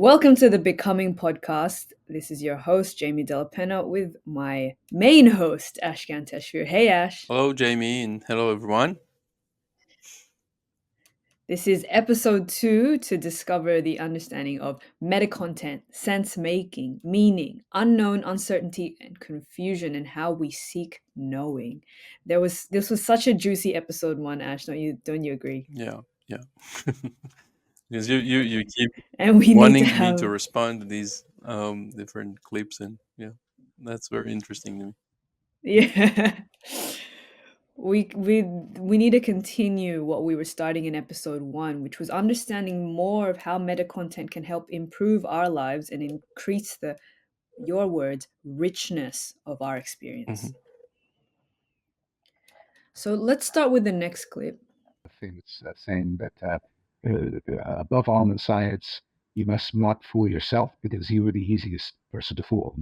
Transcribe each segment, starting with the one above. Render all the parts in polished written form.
Welcome to the Becoming podcast. This is your host, Jaemie Pena, with my main host, Ashkan Tashvir. Hey, Ash. Hello, Jaemie, and hello, everyone. This is episode 2 to discover the understanding of metacontent, sense making, meaning, unknown, uncertainty, and confusion, and how we seek knowing. This was such a juicy episode 1, Ash. Don't you agree? Yeah, yeah. Because you keep And we need to wanting me to have respond to these different clips, and yeah, that's very interesting to me. yeah. We need to continue what we were starting in episode 1, which was understanding more of how meta content can help improve our lives and increase the your words richness of our experience. Hmm. So let's start with the next clip. Famous saying that above all in science, you must not fool yourself because you are the easiest person to fool.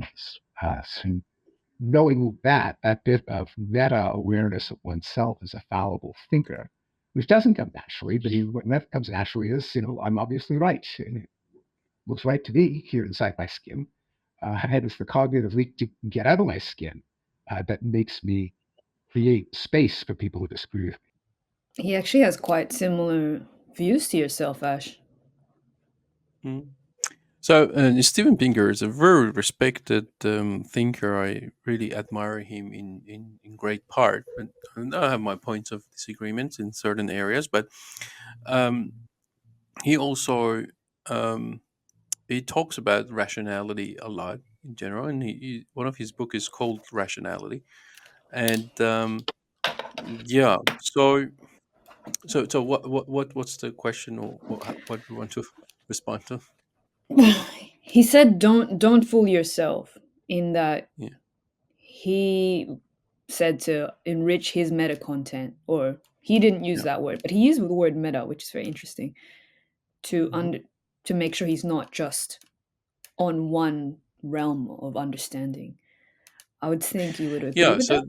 So knowing that bit of meta awareness of oneself as a fallible thinker, which doesn't come naturally, but what that comes naturally is, I'm obviously right. And it looks right to me here inside my skin. And it's the cognitive leap to get out of my skin that makes me create space for people who disagree with me. He actually has quite similar views to yourself, Ash. So, Steven Pinker is a very respected thinker. I really admire him in great part. But I have my points of disagreement in certain areas. But um, he also um, he talks about rationality a lot in general, and one of his book is called Rationality. And yeah, so what's the question, or what do you want to respond to? He said don't fool yourself in that Yeah. he said to enrich his meta content, or he didn't use Yeah. that word, but he used the word meta, which is very interesting, to Hmm. under to make sure he's not just on one realm of understanding. I would think you would agree Yeah. with that.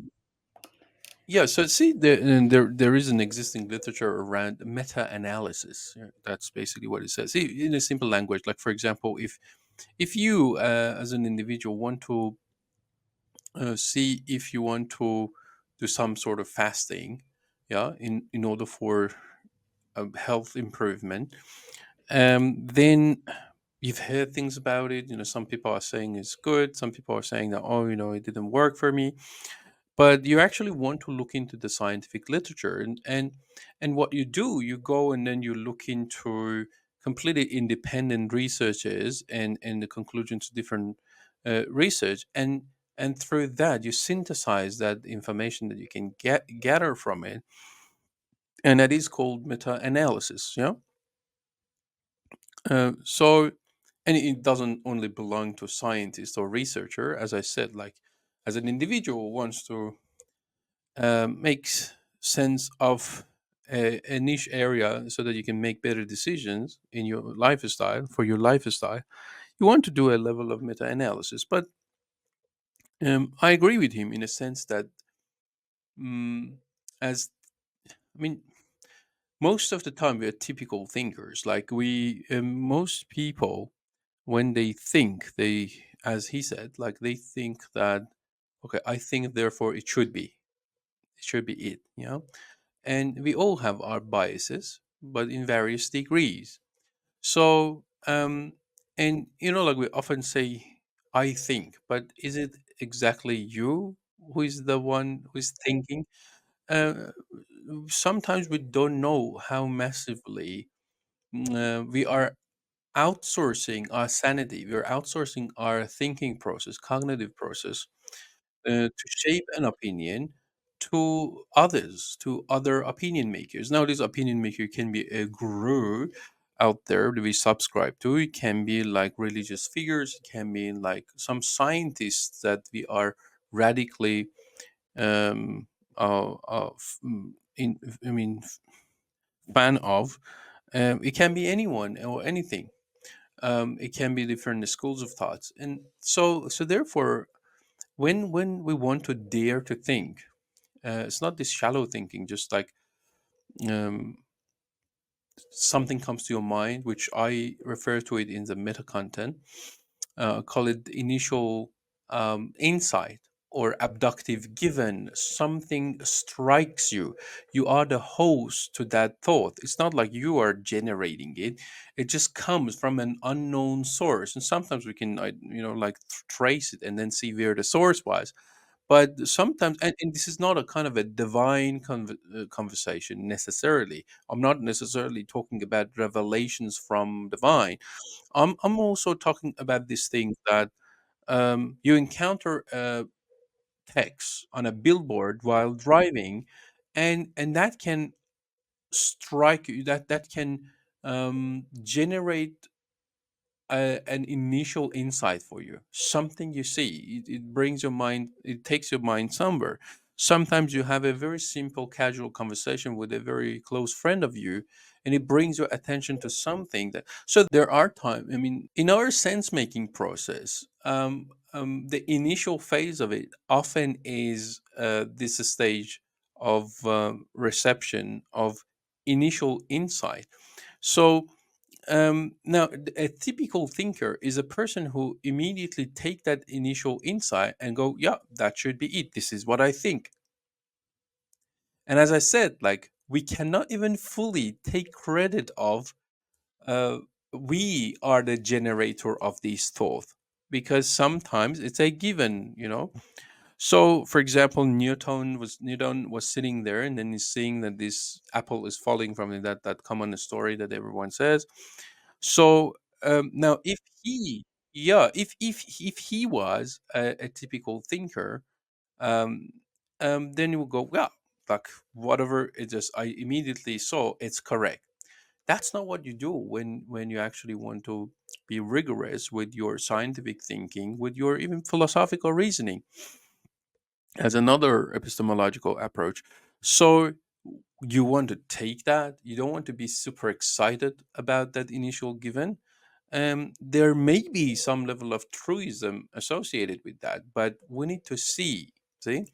So see, there is an existing literature around meta-analysis. Yeah, that's basically what it says. See, in a simple language, like for example, if you as an individual want to see if you want to do some sort of fasting, yeah, in order for health improvement, then you've heard things about it. Some people are saying it's good. Some people are saying that, oh, it didn't work for me. But you actually want to look into the scientific literature, and what you do, you go and then you look into completely independent researches and the conclusions to different research, and through that you synthesize that information that you can gather from it, and that is called meta-analysis. Yeah. So, and it doesn't only belong to scientist or researcher, as I said. Like, as an individual wants to make sense of a niche area so that you can make better decisions in your lifestyle, for your lifestyle, you want to do a level of meta-analysis. But I agree with him in a sense that, mm as I mean, most of the time we are typical thinkers. Like most people, when they think, as he said, like they think that, okay, I think, therefore it should be it. And we all have our biases, but in various degrees. So, and like we often say, I think, but is it exactly you who is the one who is thinking? Uh, Sometimes we don't know how massively we are outsourcing our sanity, we are outsourcing our thinking process, cognitive process, to shape an opinion to others, to other opinion makers. Now, this opinion maker can be a guru out there that we subscribe to. It can be like religious figures. It can be like some scientists that we are radically um, I mean, fan of. It can be anyone or anything. It can be different schools of thoughts, and so therefore, when we want to dare to think, it's not this shallow thinking, just like um, something comes to your mind, which I refer to it in the meta content, call it initial insight or abductive given. Something strikes you. You are the host to that thought. It's not like you are generating it. It just comes from an unknown source. And sometimes we can, like trace it and then see where the source was. But sometimes, and this is not a kind of a divine conversation necessarily. I'm not necessarily talking about revelations from divine. I'm also talking about these things that you encounter text on a billboard while driving, and that can strike you. That can generate an initial insight for you. Something you see, it brings your mind. It takes your mind somewhere. Sometimes you have a very simple, casual conversation with a very close friend of you, and it brings your attention to something that. So there are times. I mean, in our sense making process, the initial phase of it often is this stage of reception of initial insight. So now, a typical thinker is a person who immediately take that initial insight and go, "Yeah, that should be it. This is what I think." And as I said, like we cannot even fully take credit of uh, we are the generator of these thoughts because sometimes it's a given. So, for example, Newton was sitting there, and then he's seeing that this apple is falling from it. That common story that everyone says. So now, if he, yeah, if he was a typical thinker, um, then he would go, well, like whatever it just I immediately saw, it's correct. That's not what you do when you actually want to be rigorous with your scientific thinking, with your even philosophical reasoning, as another epistemological approach. So you want to take that. You don't want to be super excited about that initial given. There may be some level of truism associated with that, but we need to see. See,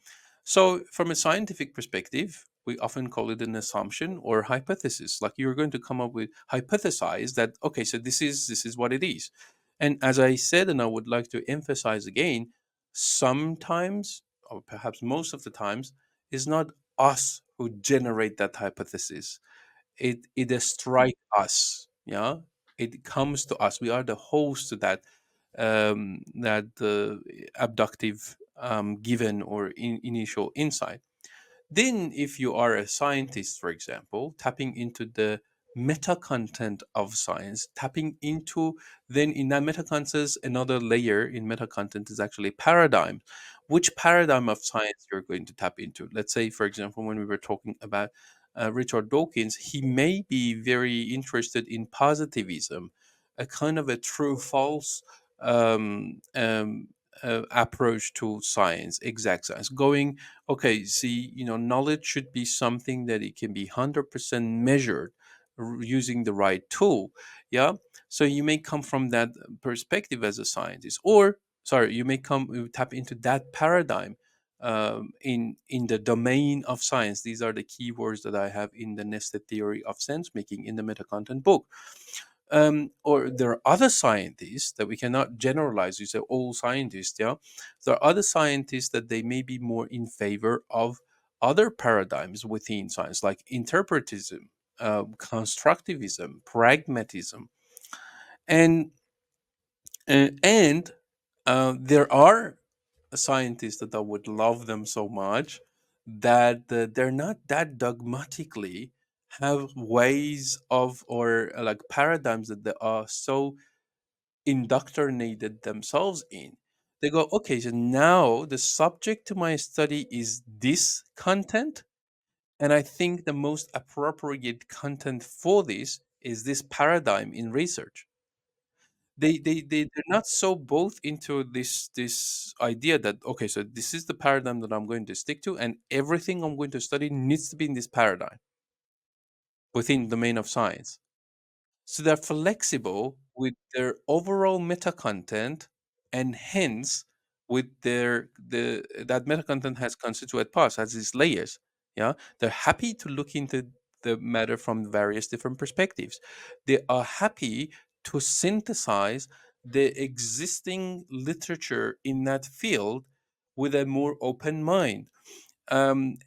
so from a scientific perspective, we often call it an assumption or hypothesis. Like you're going to come up with hypothesize that okay, so this is what it is. And as I said, and I would like to emphasize again, sometimes, or perhaps most of the times, is not us who generate that hypothesis. It strikes us. Yeah, it comes to us. We are the host to that abductive given or initial insight. Then, if you are a scientist, for example, tapping into the meta content of science, tapping into then in that meta content, another layer in meta content is actually paradigm. Which paradigm of science you're going to tap into? Let's say, for example, when we were talking about Richard Dawkins, he may be very interested in positivism, a kind of a true false um, um, approach to science, exact science, going okay, see, knowledge should be something that it can be 100% measured using the right tool. Yeah. So you may come from that perspective as a scientist, or, sorry, you tap into that paradigm in the domain of science. These are the keywords that I have in the nested theory of sense making in the meta content book. Or there are other scientists that we cannot generalize. You say all scientists, yeah. There are other scientists that they may be more in favor of other paradigms within science, like interpretism, constructivism, pragmatism, and there are scientists that I would love them so much that they're not that dogmatically have ways of or like paradigms that they are so indoctrinated themselves in. They go, okay, so now the subject to my study is this content, and I think the most appropriate content for this is this paradigm in research. They're not so both into this idea that okay, so this is the paradigm that I'm going to stick to, and everything I'm going to study needs to be in this paradigm within the domain of science. So they're flexible with their overall meta content, and hence with their the that meta content has constituent parts, has these layers. Yeah, they're happy to look into the matter from various different perspectives. They are happy to synthesize the existing literature in that field with a more open mind. And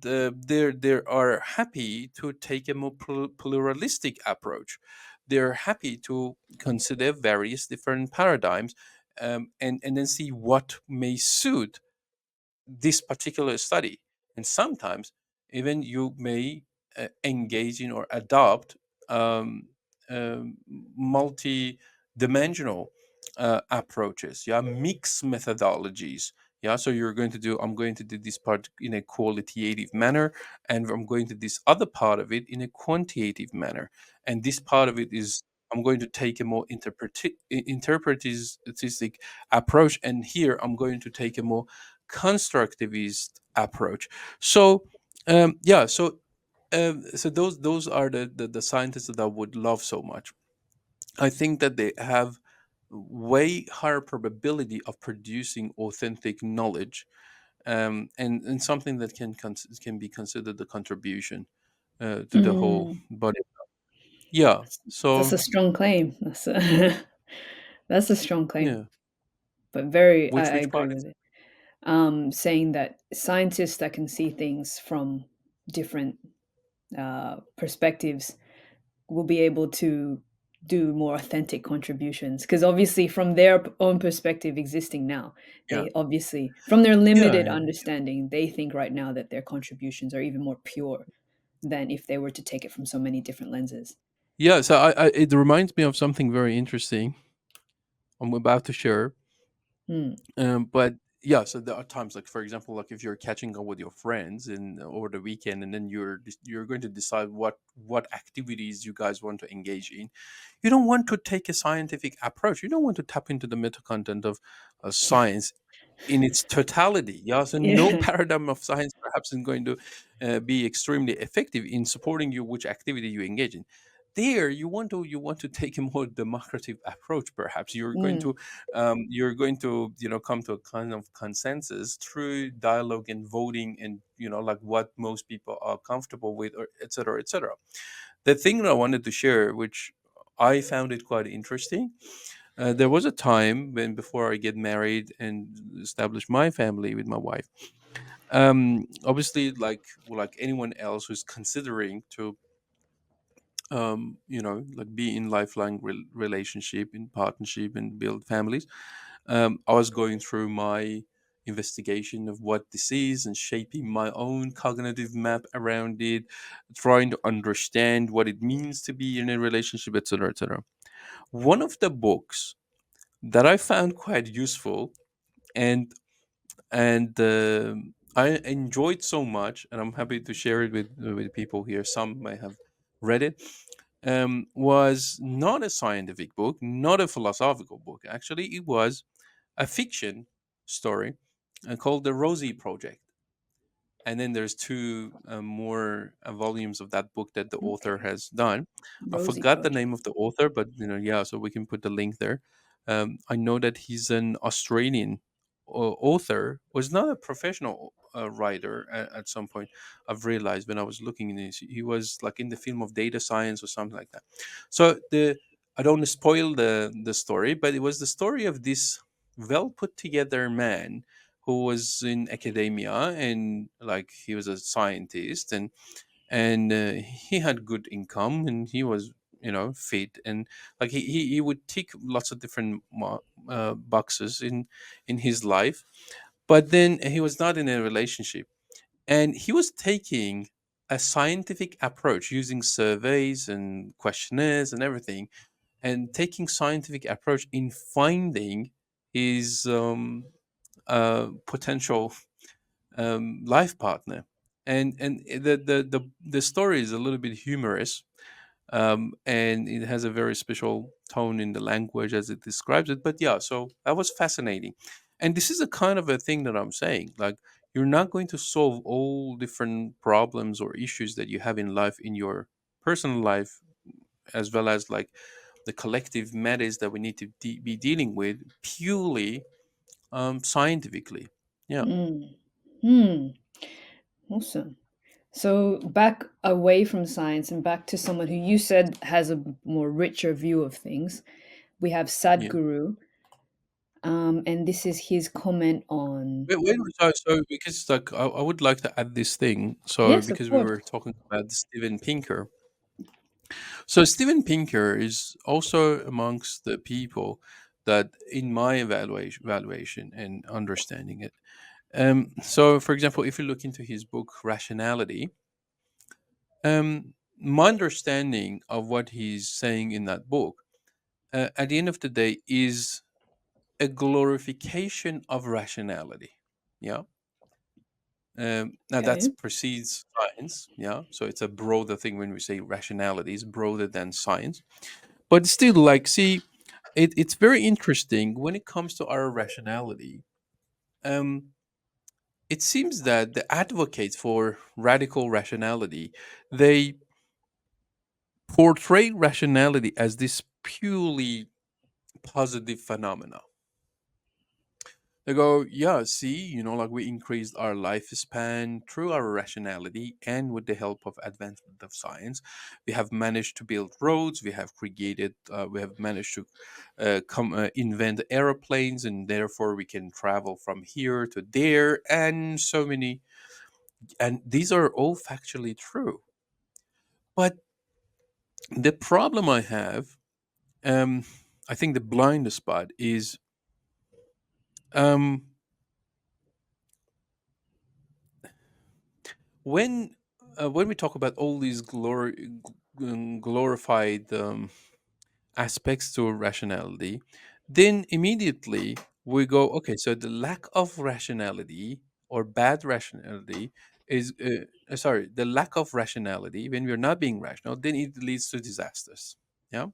they are happy to take a more pluralistic approach. They're happy to consider various different paradigms, and then see what may suit this particular study. And sometimes even you may engage in or adopt um, multi-dimensional approaches, yeah, mixed methodologies. Yeah, so I'm going to do this part in a qualitative manner, and I'm going to do this other part of it in a quantitative manner. And this part of it is I'm going to take a more interpretistic approach, and here I'm going to take a more constructivist approach. So yeah, so those are the scientists that I would love so much. I think that they have way higher probability of producing authentic knowledge, and something that can be considered a contribution to the whole Mm, body. Yeah. that's So a strong claim. That's a that's a strong claim, yeah, but very I which agree part with is it. Saying that scientists that can see things from different perspectives will be able to do more authentic contributions because obviously from their own perspective existing now, it? Yeah. they obviously from their Yeah. limited Yeah. understanding, they think right now that their contributions are even more pure than if they were to take it from so many different lenses. Yeah. So it reminds me of something very interesting I'm about to share. Hmm. But yeah, so there are times, like for example, like if you're catching up with your friends and over the weekend, and then you're going to decide what activities you guys want to engage in. You don't want to take a scientific approach. You don't want to tap into the meta content of science in its totality. Yeah, so no Yeah. paradigm of science perhaps is going to be extremely effective in supporting you which activity you engage in. There, you want to take a more democratic approach. Perhaps Mm. you're going to come to a kind of consensus through dialogue and voting, and like what most people are comfortable with, or etc. etc. The thing that I wanted to share, which I found it quite interesting, there was a time when before I get married and establish my family with my wife. Obviously, like anyone else who's considering to, like be in lifelong relationship, in partnership, and build families. I was going through my investigation of what this is and shaping my own cognitive map around it, trying to understand what it means to be in a relationship, etc., etc. One of the books that I found quite useful, and I enjoyed so much, and I'm happy to share it with people here. Some may have read it. Was not a scientific book, not a philosophical book. Actually, it was a fiction story called The Rosie Project. And then there's two more volumes of that book that the author Okay. has done. I Rosie forgot the Project. name of the author, but yeah, so we can put the link there. I know that he's an Australian author, was not a professional writer at some point. I've realized when I was looking in this, he was like in the film of data science or something like that. So I don't wanna spoil the story, but it was the story of this well put together man who was in academia, and like he was a scientist, and he had good income, and he was fit, and like he would tick lots of different boxes in his life. But then he was not in a relationship, and he was taking a scientific approach using surveys and questionnaires and everything, and taking scientific approach in finding his potential life partner. And the story is a little bit humorous, and it has a very special tone in the language as it describes it. But yeah, so that was fascinating, and this is a kind of a thing that I'm saying, like you're not going to solve all different problems or issues that you have in life in your personal life, as well as like the collective matters that we need to be dealing with purely scientifically. Yeah. Mm. Hmm. Awesome. So back away from science and back to someone who you said has a more richer view of things. We have Yeah. Sadhguru, and this is his comment on. So because like I would like to add this thing. So Yes, of because we course. were talking about Steven Pinker, so Steven Pinker is also amongst the people that, in my evaluation and understanding it. So, for example, if you look into his book Rationality, my understanding of what he's saying in that book, at the end of the day, is a glorification of rationality. Yeah. Now that Okay. precedes science. Yeah. So it's a broader thing when we say rationality is broader than science. But still, like, see, it's very interesting when it comes to our rationality. Um, it seems that the advocates for radical rationality, they portray rationality as this purely positive phenomena. They go, yeah, see, like we increased our lifespan through our rationality and with the help of advancement of science. We have managed to build roads, we have managed to invent aeroplanes, and therefore we can travel from here to there, and so many. And these are all factually true. But the problem I have, um, I think the blind spot is um, when when we talk about all these glorified aspects to rationality, then immediately we go, okay, so the lack of rationality or bad rationality is sorry, the lack of rationality when we're not being rational, then it leads to disasters. Yeah.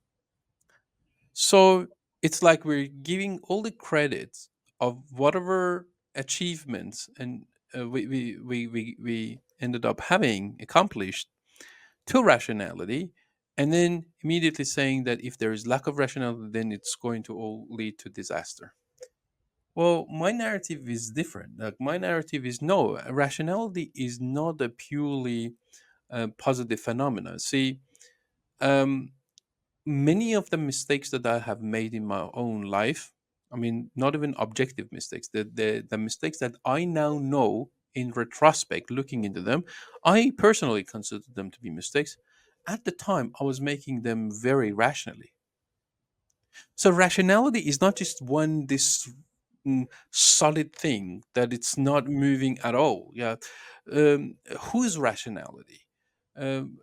So it's like we're giving all the credits of whatever achievements and we ended up having accomplished to rationality, and then immediately saying that if there is lack of rationality, then it's going to all lead to disaster. Well, my narrative is different. Like my narrative is no, rationality is not a purely positive phenomenon. See, um, many of the mistakes that I have made in my own life, I mean, not even objective mistakes, the mistakes that I now know in retrospect, looking into them, I personally consider them to be mistakes. At the time, I was making them very rationally. So rationality is not just one this solid thing that it's not moving at all. Yeah, whose rationality, and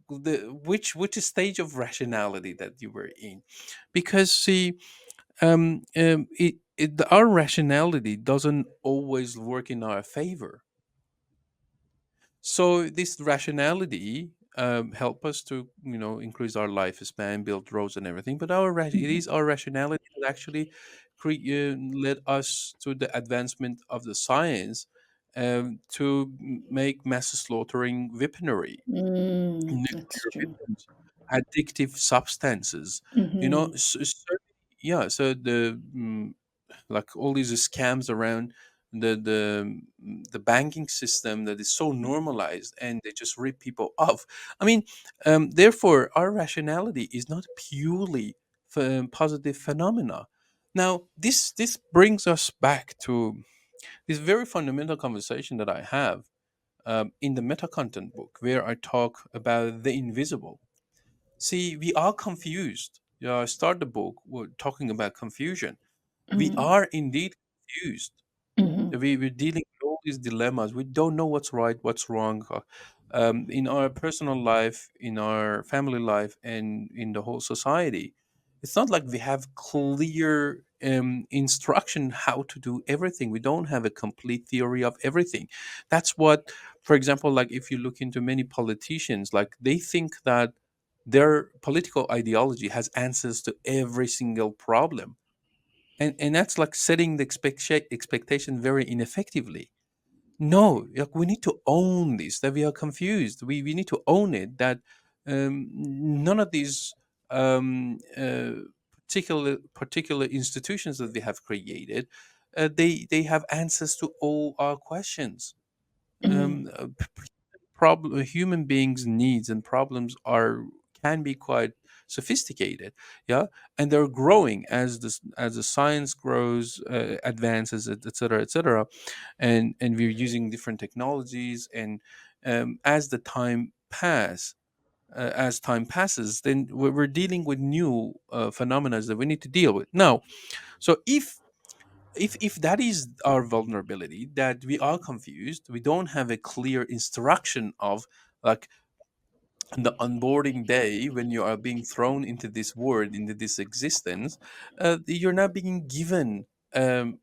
the which stage of rationality that you were in, because see, our rationality doesn't always work in our favor. So this rationality help us to increase our lifespan, build roads and everything. But it Mhm. is our rationality that actually led us to the advancement of the science to make mass slaughtering weaponry, That's nuclear true. weapons, addictive substances. Hmm. Yeah. So like all these scams around the banking system that is so normalized and they just rip people off. I mean, therefore our rationality is not purely positive phenomena. Now this brings us back to this very fundamental conversation that I have in the Metacontent book, where I talk about the invisible. See, we are confused. I start the book talking about confusion. We Hmm. are indeed confused. Hmm. We're dealing with all these dilemmas. We don't know what's right, what's wrong, in our personal life, in our family life, and in the whole society. It's not like we have clear instruction how to do everything. We don't have a complete theory of everything. That's what, for example, like if you look into many politicians, like they think that their political ideology has answers to every single problem, and that's like setting the expectation very ineffectively. No, like we need to own this, that we are confused. We need to own it, that none of these particular institutions that we have created, they have answers to all our questions. Mhm. human beings needs and problems are can be quite sophisticated, yeah, and they're growing as the science grows, advances, etc., etc., and we're using different technologies, and as the time as time passes, then we're dealing with new phenomena that we need to deal with now. So if that is our vulnerability, that we are confused, we don't have a clear instruction of, like, the onboarding day when you are being thrown into this world, into this existence, you're not being given a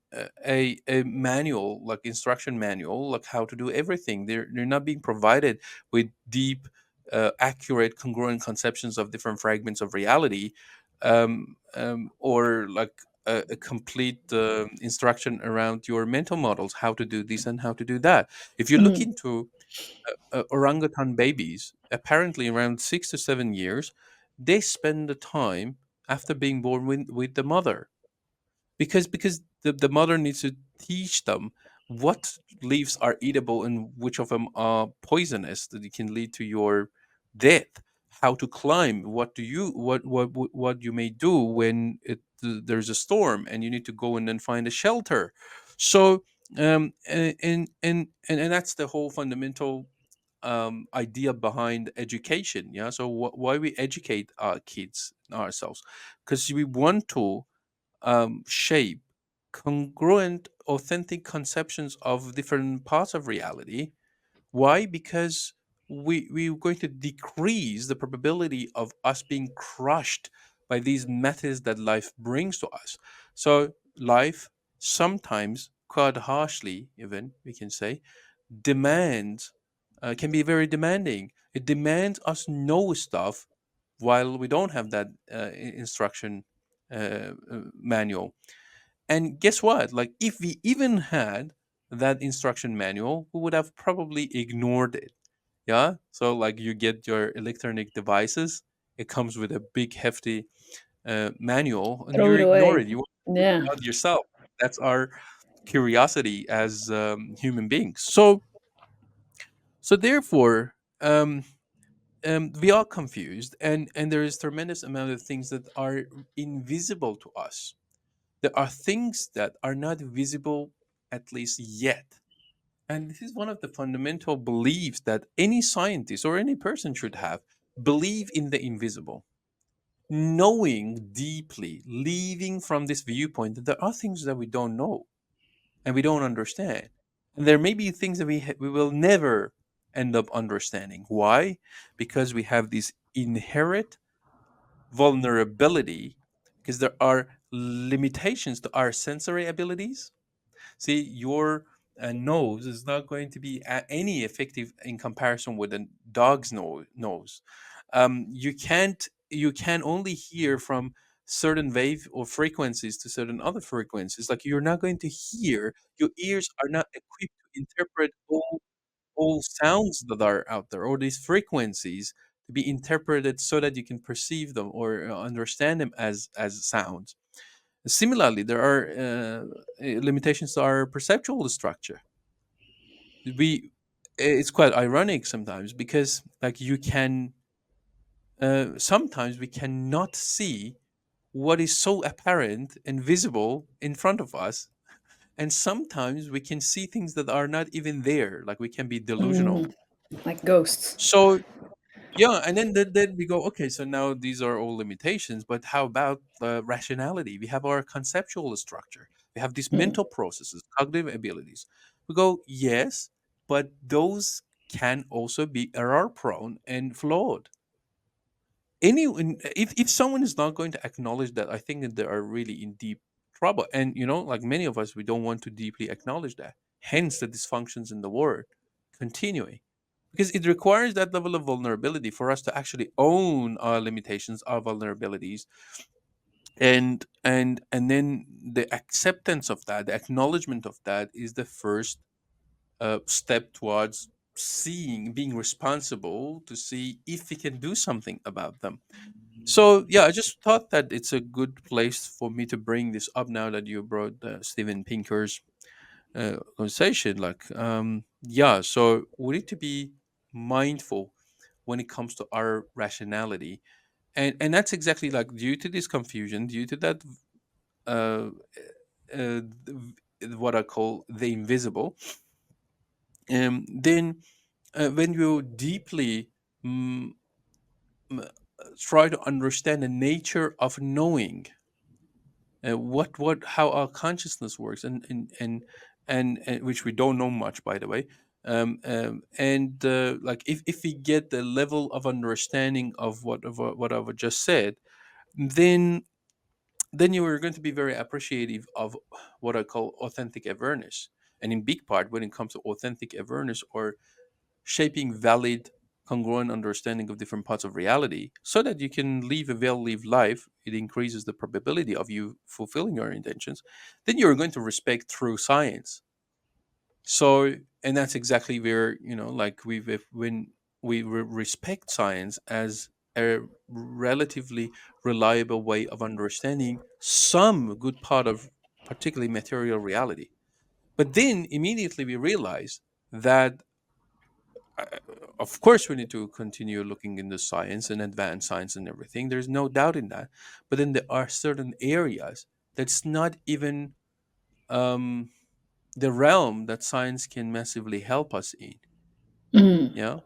manual, like instruction manual, like how to do everything. They're not being provided with deep, accurate, congruent conceptions of different fragments of reality, or like a complete instruction around your mental models, how to do this and how to do that. If you look Mhm. into orangutan babies, apparently around 6 to 7 years, they spend the time after being born with the mother, because the mother needs to teach them what leaves are eatable and which of them are poisonous that it can lead to your death, how to climb, what do you what you may do when there's a storm and you need to go and then find a shelter. So and that's the whole fundamental idea behind education. Yeah, so why we educate our kids ourselves, because we want to shape congruent, authentic conceptions of different parts of reality. Why? Because we're going to decrease the probability of us being crushed by these methods that life brings to us. So life sometimes, quite harshly, even we can say, demands can be very demanding. It demands us know stuff while we don't have that instruction manual. And guess what? Like, if we even had that instruction manual, we would have probably ignored it. Yeah. So, like, you get your electronic devices, it comes with a big, hefty manual, and Throw you it ignore away. it. You want to figure Yeah. it out yourself. That's our curiosity as human beings. So therefore, we are confused, and there is tremendous amount of things that are invisible to us. There are things that are not visible, at least yet. And this is one of the fundamental beliefs that any scientist or any person should have: believe in the invisible, knowing deeply, leaving from this viewpoint that there are things that we don't know and we don't understand. And there may be things that we will never end up understanding. Why? Because we have this inherent vulnerability, because there are limitations to our sensory abilities. See, your nose is not going to be any effective in comparison with a dog's nose. You can only hear from certain wave or frequencies to certain other frequencies. Like, you're not going to hear. Your ears are not equipped to interpret all sounds that are out there, or these frequencies to be interpreted so that you can perceive them or understand them as sounds. Similarly, there are limitations to our perceptual structure. It's quite ironic sometimes, because, like, you can sometimes we cannot see what is so apparent and visible in front of us, and sometimes we can see things that are not even there, like we can be delusional. Mhm. Like ghosts. So yeah, and then we go, okay, so now these are all limitations, but how about rationality? We have our conceptual structure, we have these Mm. mental processes, cognitive abilities. We go, yes, but those can also be error prone and flawed. If someone is not going to acknowledge that, I think that they are really in deep trouble. And like many of us, we don't want to deeply acknowledge that, hence the dysfunctions in the world continuing, because it requires that level of vulnerability for us to actually own our limitations, our vulnerabilities, and then the acceptance of that, the acknowledgement of that, is the first step towards seeing, being responsible to see if we can do something about them. So yeah, I just thought that it's a good place for me to bring this up now that you brought Steven Pinker's conversation. Like, yeah, so we need to be mindful when it comes to our rationality, and that's exactly like due to this confusion, due to that uh, what I call the invisible. Then when you deeply mm, m- try to understand the nature of knowing, what how our consciousness works, and which we don't know much, by the way. And like if we get the level of understanding of what I've just said, then you are going to be very appreciative of what I call authentic awareness. And in big part, when it comes to authentic awareness, or shaping valid, congruent understanding of different parts of reality, so that you can live a well-lived life, it increases the probability of you fulfilling your intentions. Then you're going to respect true science. So, and that's exactly where, like when we respect science as a relatively reliable way of understanding some good part of particularly material reality. But then immediately we realize that, uh, of course, we need to continue looking into science and advanced science and everything. There's no doubt in that. But then there are certain areas that's not even um, the realm that science can massively help us in. Mm. Yeah,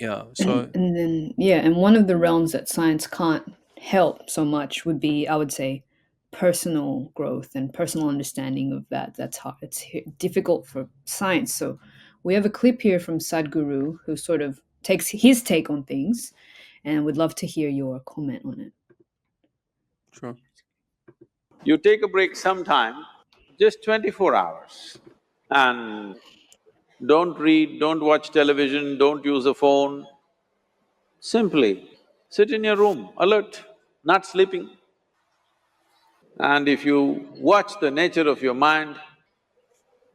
yeah. And So and then yeah, and one of the realms that science can't help so much would be, I would say, personal growth and personal understanding of that. That's hard. Difficult for science. So we have a clip here from Sadhguru, who sort of takes his take on things, and would love to hear your comment on it. sure. You take a break sometime, just 24 hours, and don't read, don't watch television, don't use a phone. Simply sit in your room, alert, not sleeping. And if you watch the nature of your mind,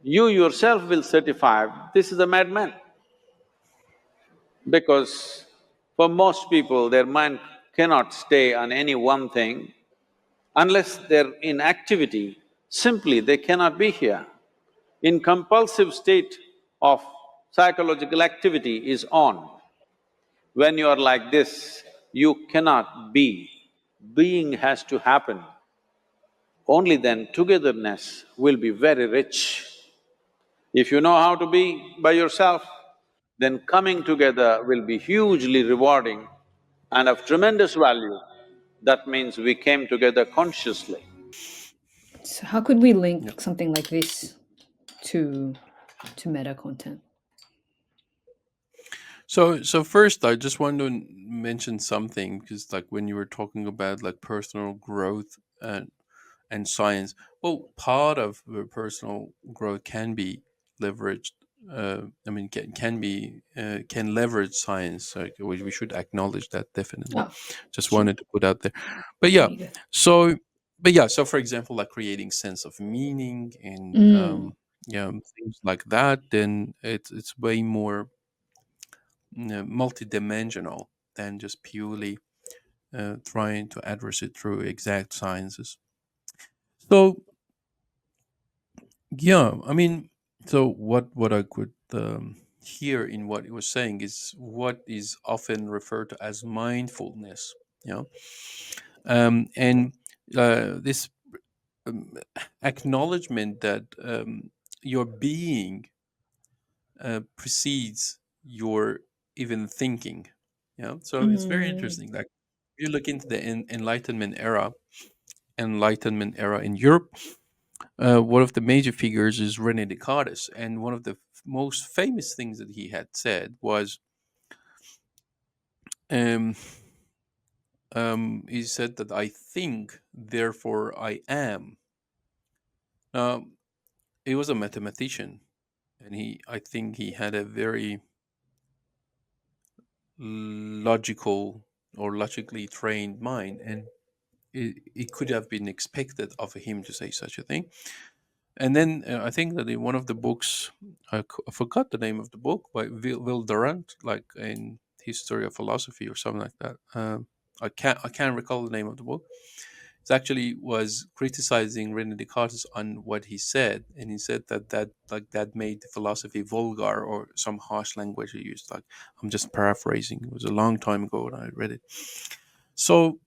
you yourself will certify this is a madman. Because for most people, their mind cannot stay on any one thing. Unless they're in activity, simply they cannot be here. In compulsive state of psychological activity is on. When you are like this, you cannot be. Being has to happen. Only then togetherness will be very rich. If you know how to be by yourself, then coming together will be hugely rewarding and of tremendous value. That means we came together consciously. So how could we Yeah. link something like this to meta content? So first, I just want to mention something, because like when you were talking about like personal growth and science, well, part of the personal growth can be leveraged. I mean, can leverage science. Like we should acknowledge that definitely. Oh, Just sure. wanted to put out there, but There yeah. you go. So, but yeah. So, for example, like creating sense of meaning and Mm. things like that, then it's way more multidimensional than just purely trying to address it through exact sciences. So yeah, I mean, so what I could hear in what he was saying is what is often referred to as mindfulness. You know, and this um, acknowledgement that your being precedes your even thinking. Yeah, so it's very Mm. interesting. Like you look into the Enlightenment era in Europe. One of the major figures is Rene Descartes, and one of the most famous things that he had said was, um, he said that I think, therefore I am. Now, he was a mathematician, and I think he had a very logical or logically trained mind, and it could have been expected of him to say such a thing. And then I think that in one of the books, I forgot the name of the book by Will Durant, like in History of Philosophy or something like that. I can't recall the name of the book. actually was criticizing Rene Descartes on what he said, and he said that that made philosophy vulgar, or some harsh language he used. Like, I'm just paraphrasing. It was a long time ago when I read it. So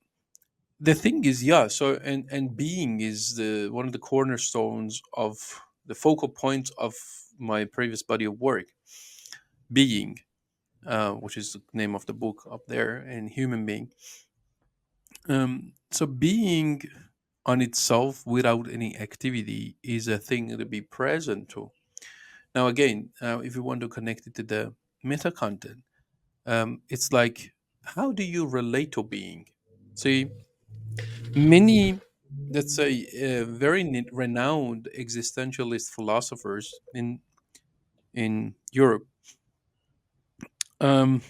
the thing is, yeah. So and being is the one of the cornerstones of the focal point of my previous body of work. Being, which is the name of the book up there, and human being. So being on itself without any activity is a thing to be present to. Now, again, if you want to connect it to the meta content, it's like, how do you relate to being? See, many, let's say, very renowned existentialist philosophers in Europe, um,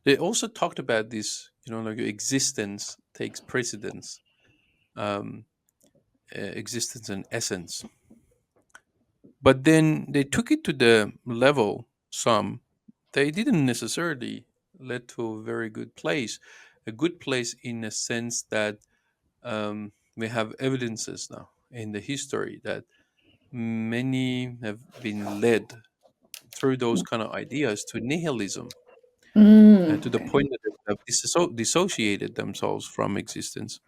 they also talked about this. Like existence takes precedence, um, existence and essence. But then they took it to the level, some, they didn't necessarily lead to a very good place. A good place in a sense that we have evidences now in the history that many have been led through those kind of ideas to nihilism, to the Okay. point that they have dissociated themselves from existence.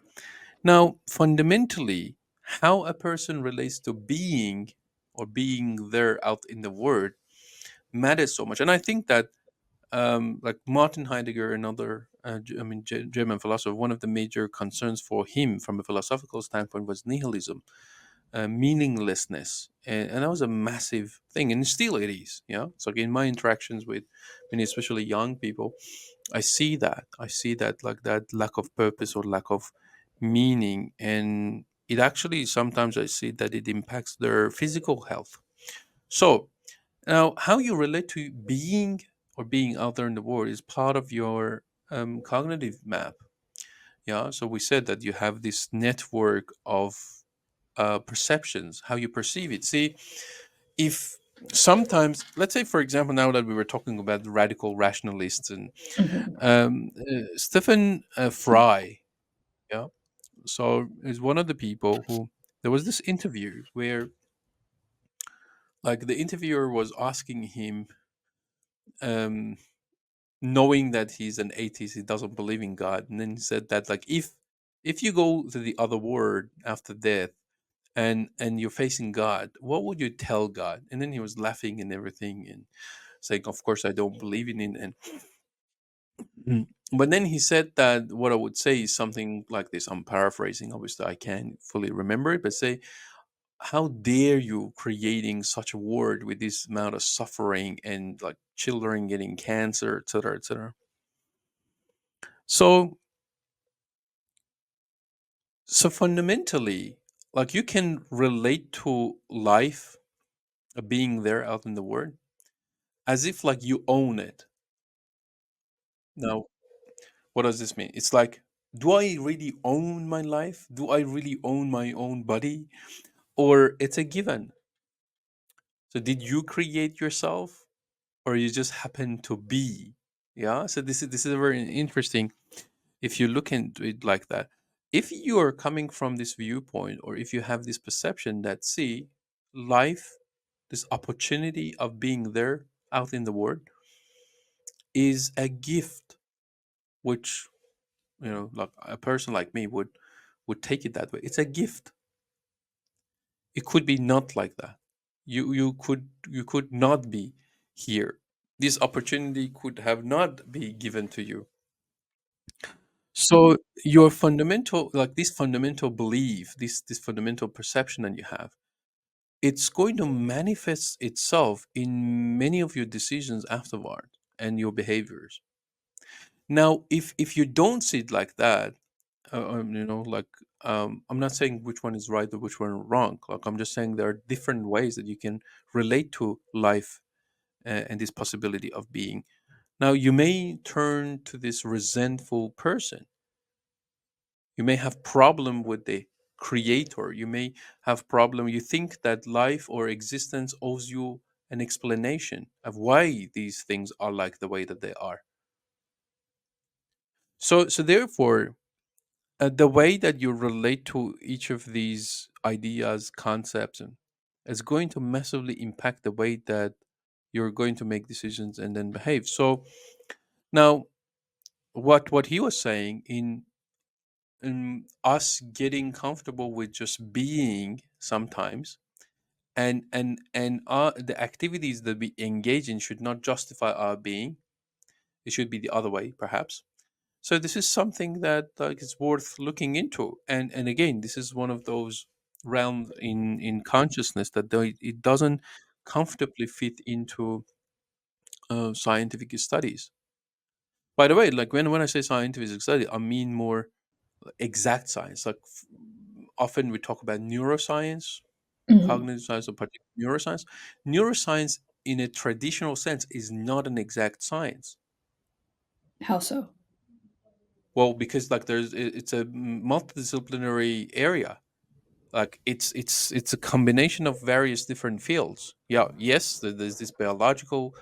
Now, fundamentally, how a person relates to being, or being there out in the world, matters so much. And I think that, like Martin Heidegger, another, German philosopher, one of the major concerns for him from a philosophical standpoint was nihilism, meaninglessness. And that was a massive thing. And still it is. So in my interactions with many, especially young people, I see that. I see that, like, that lack of purpose or lack of meaning. And it actually, sometimes I see that it impacts their physical health. So now, how you relate to being, or being out there in the world, is part of your cognitive map. Yeah. So we said that you have this network of perceptions, how you perceive it. See, if sometimes, let's say, for example, now that we were talking about the radical rationalists, and Mhm. Stephen Fry, yeah, so is one of the people who, there was this interview where, like, the interviewer was asking him, um, knowing that he's an atheist, he doesn't believe in God, and then he said that, like, if you go to the other world after death, and you're facing God, what would you tell God? And then he was laughing and everything, and saying, of course I don't believe in it. And but then he said that what I would say is something like this. I'm paraphrasing, obviously I can't fully remember it, but say, how dare you creating such a world with this amount of suffering, and like children getting cancer, etc., etc. So fundamentally, like, you can relate to life, being there out in the world, as if like you own it. Now, what does this mean? It's like, do I really own my life? Do I really own my own body? Or it's a given? So did you create yourself, or you just happen to be? Yeah. So this is very interesting if you look into it like that. If you are coming from this viewpoint, or if you have this perception that, see, life, this opportunity of being there out in the world, is a gift, which, like a person like me would take it that way. It's a gift. It could be not like that. You could not be here. This opportunity could have not be given to you. So your fundamental, like, this fundamental belief, this fundamental perception that you have, it's going to manifest itself in many of your decisions afterward, and your behaviors. Now, if you don't see it like that, like, I'm not saying which one is right or which one is wrong. Like, I'm just saying there are different ways that you can relate to life, and this possibility of being. Now, you may turn to this resentful person. You may have problem with the creator. You may have problem. You think that life or existence owes you an explanation of why these things are like the way that they are. So therefore, the way that you relate to each of these ideas, concepts, and is going to massively impact the way that you're going to make decisions and then behave. So now, what he was saying in us getting comfortable with just being sometimes, and the activities that we engage in should not justify our being. It should be the other way, perhaps. So this is something that is worth looking into. And again, this is one of those realms in consciousness that it doesn't comfortably fit into scientific studies. By the way, like when I say scientific study, I mean more exact science. Like often we talk about neuroscience, Mhm. cognitive science, or particular neuroscience. Neuroscience, in a traditional sense, is not an exact science. How so? Well, because like it's a multidisciplinary area. Like it's a combination of various different fields. Yeah, yes, there's this biological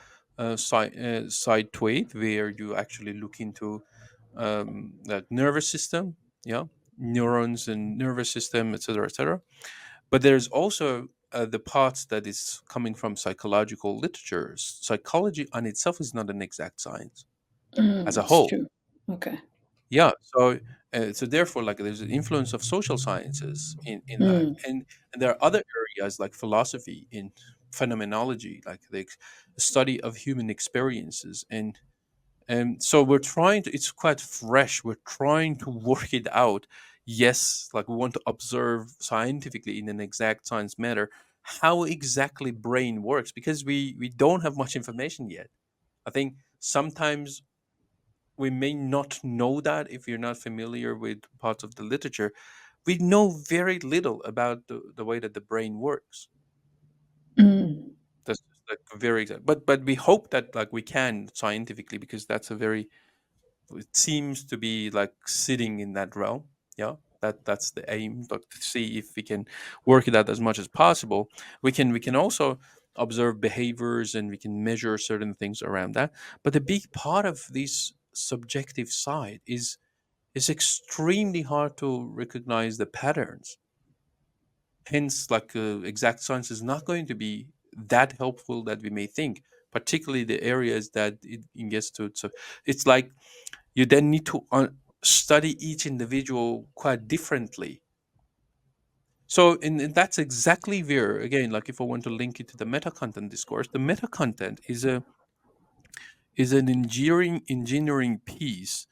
side to it where you actually look into the nervous system. Yeah, neurons and nervous system, etc., etc. But there's also the parts that is coming from psychological literature. Psychology on itself is not an exact science as a It's whole. true. Okay. Yeah, so therefore, like there's an influence of social sciences in that, Mm. and there are other areas like philosophy in phenomenology, like the study of human experiences, and so we're trying to. It's quite fresh. We're trying to work it out. Yes, like we want to observe scientifically in an exact science manner how exactly brain works because we don't have much information yet. I think sometimes we may not know that if you're not familiar with parts of the literature. We know very little about the way that the brain works. Mm. That's just like very exact. But we hope that like we can scientifically because that's a very it seems to be like sitting in that realm. Yeah, that's the aim. Like to see if we can work it out as much as possible. We can also observe behaviors and we can measure certain things around that. But a big part of this subjective side is it's extremely hard to recognize the patterns. Hence, like exact science is not going to be that helpful that we may think, particularly the areas that it gets to. So it's like you then need to study each individual quite differently. So, and that's exactly where, again, like if I want to link it to the meta content discourse, the meta content is an engineering piece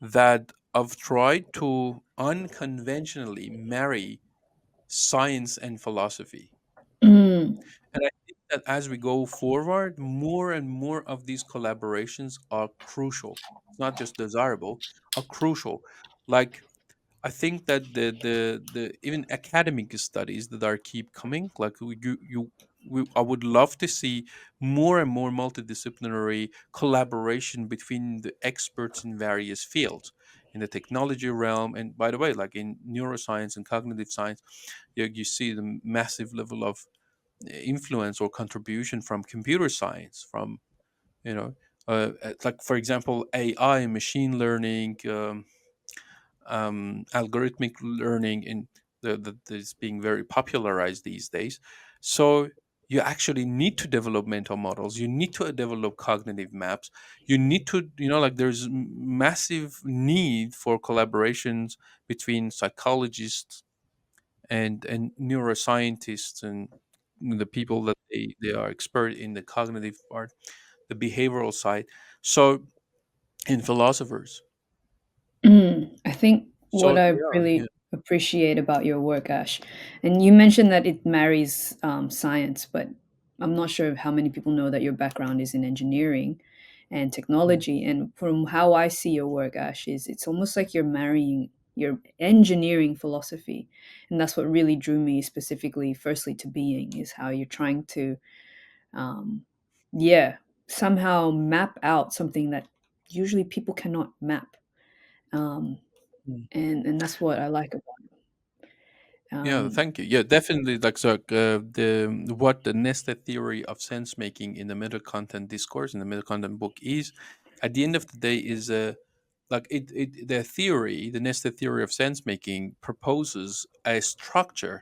that I've tried to unconventionally marry science and philosophy. Mm. And I think that as we go forward, more and more of these collaborations are crucial. It's not just desirable, are crucial. Like I think that the even academic studies that are keep coming, like I would love to see more and more multidisciplinary collaboration between the experts in various fields in the technology realm. And by the way, like in neuroscience and cognitive science, you see the massive level of influence or contribution from computer science, from you know, like for example, AI, machine learning. Algorithmic learning in that is being very popularized these days. So you actually need to develop mental models. You need to develop cognitive maps. You need to, like there's massive need for collaborations between psychologists and neuroscientists and the people that they are expert in the cognitive part, the behavioral side. So in philosophers. I think what So I yeah. really appreciate about your work, Ash, and you mentioned that it marries science, but I'm not sure how many people know that your background is in engineering and Yeah. technology. And from how I see your work, Ash, is it's almost like you're marrying your engineering philosophy, and that's what really drew me specifically, firstly, to being is how you're trying to, um, yeah, somehow map out something that usually people cannot map. Um, Mm. and that's what I like about it. Yeah, thank you. Yeah, definitely. Like so, the what the nested theory of sense making in the meta content discourse in the meta content book is, at the end of the day, is like the theory, the nested theory of sense making, proposes a structure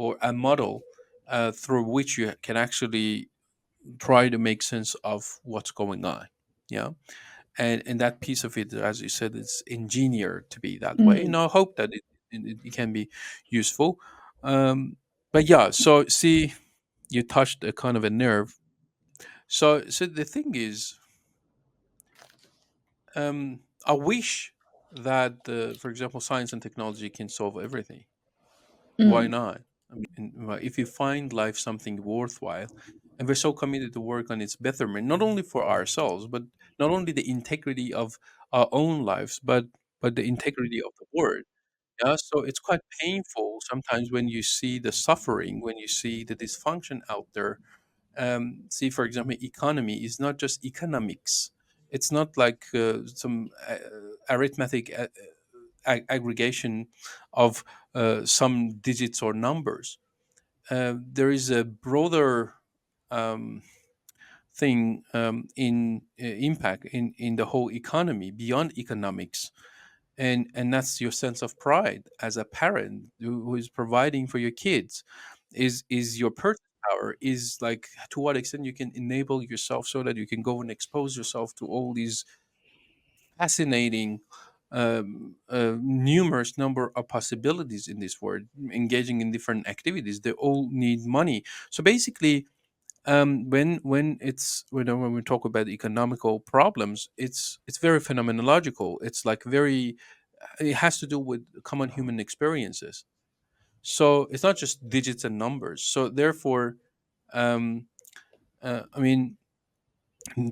or a model through which you can actually try to make sense of what's going on. Yeah. And that piece of it, as you said, is engineered to be that way, and Mm. I hope that it can be useful. um, but yeah, so see, you touched a kind of a nerve. So the thing is, I wish that for example, science and technology can solve everything. Why Mm. not? I mean, well, if you find life something worthwhile, and we're so committed to work on its betterment, not only for ourselves, but not only the integrity of our own lives, but the integrity of the world. Yeah, so it's quite painful sometimes when you see the suffering, when you see the dysfunction out there. See, for example, economy is not just economics. It's not like some arithmetic aggregation of some digits or numbers. There is a broader um, thing in impact in the whole economy beyond economics, and that's your sense of pride as a parent who is providing for your kids. Is your purchase power, is like to what extent you can enable yourself so that you can go and expose yourself to all these fascinating numerous number of possibilities in this world, engaging in different activities. They all need money. So basically, when we talk about economical problems, it's very phenomenological. It's like very, it has to do with common human experiences. So it's not just digits and numbers. So therefore, um, I mean,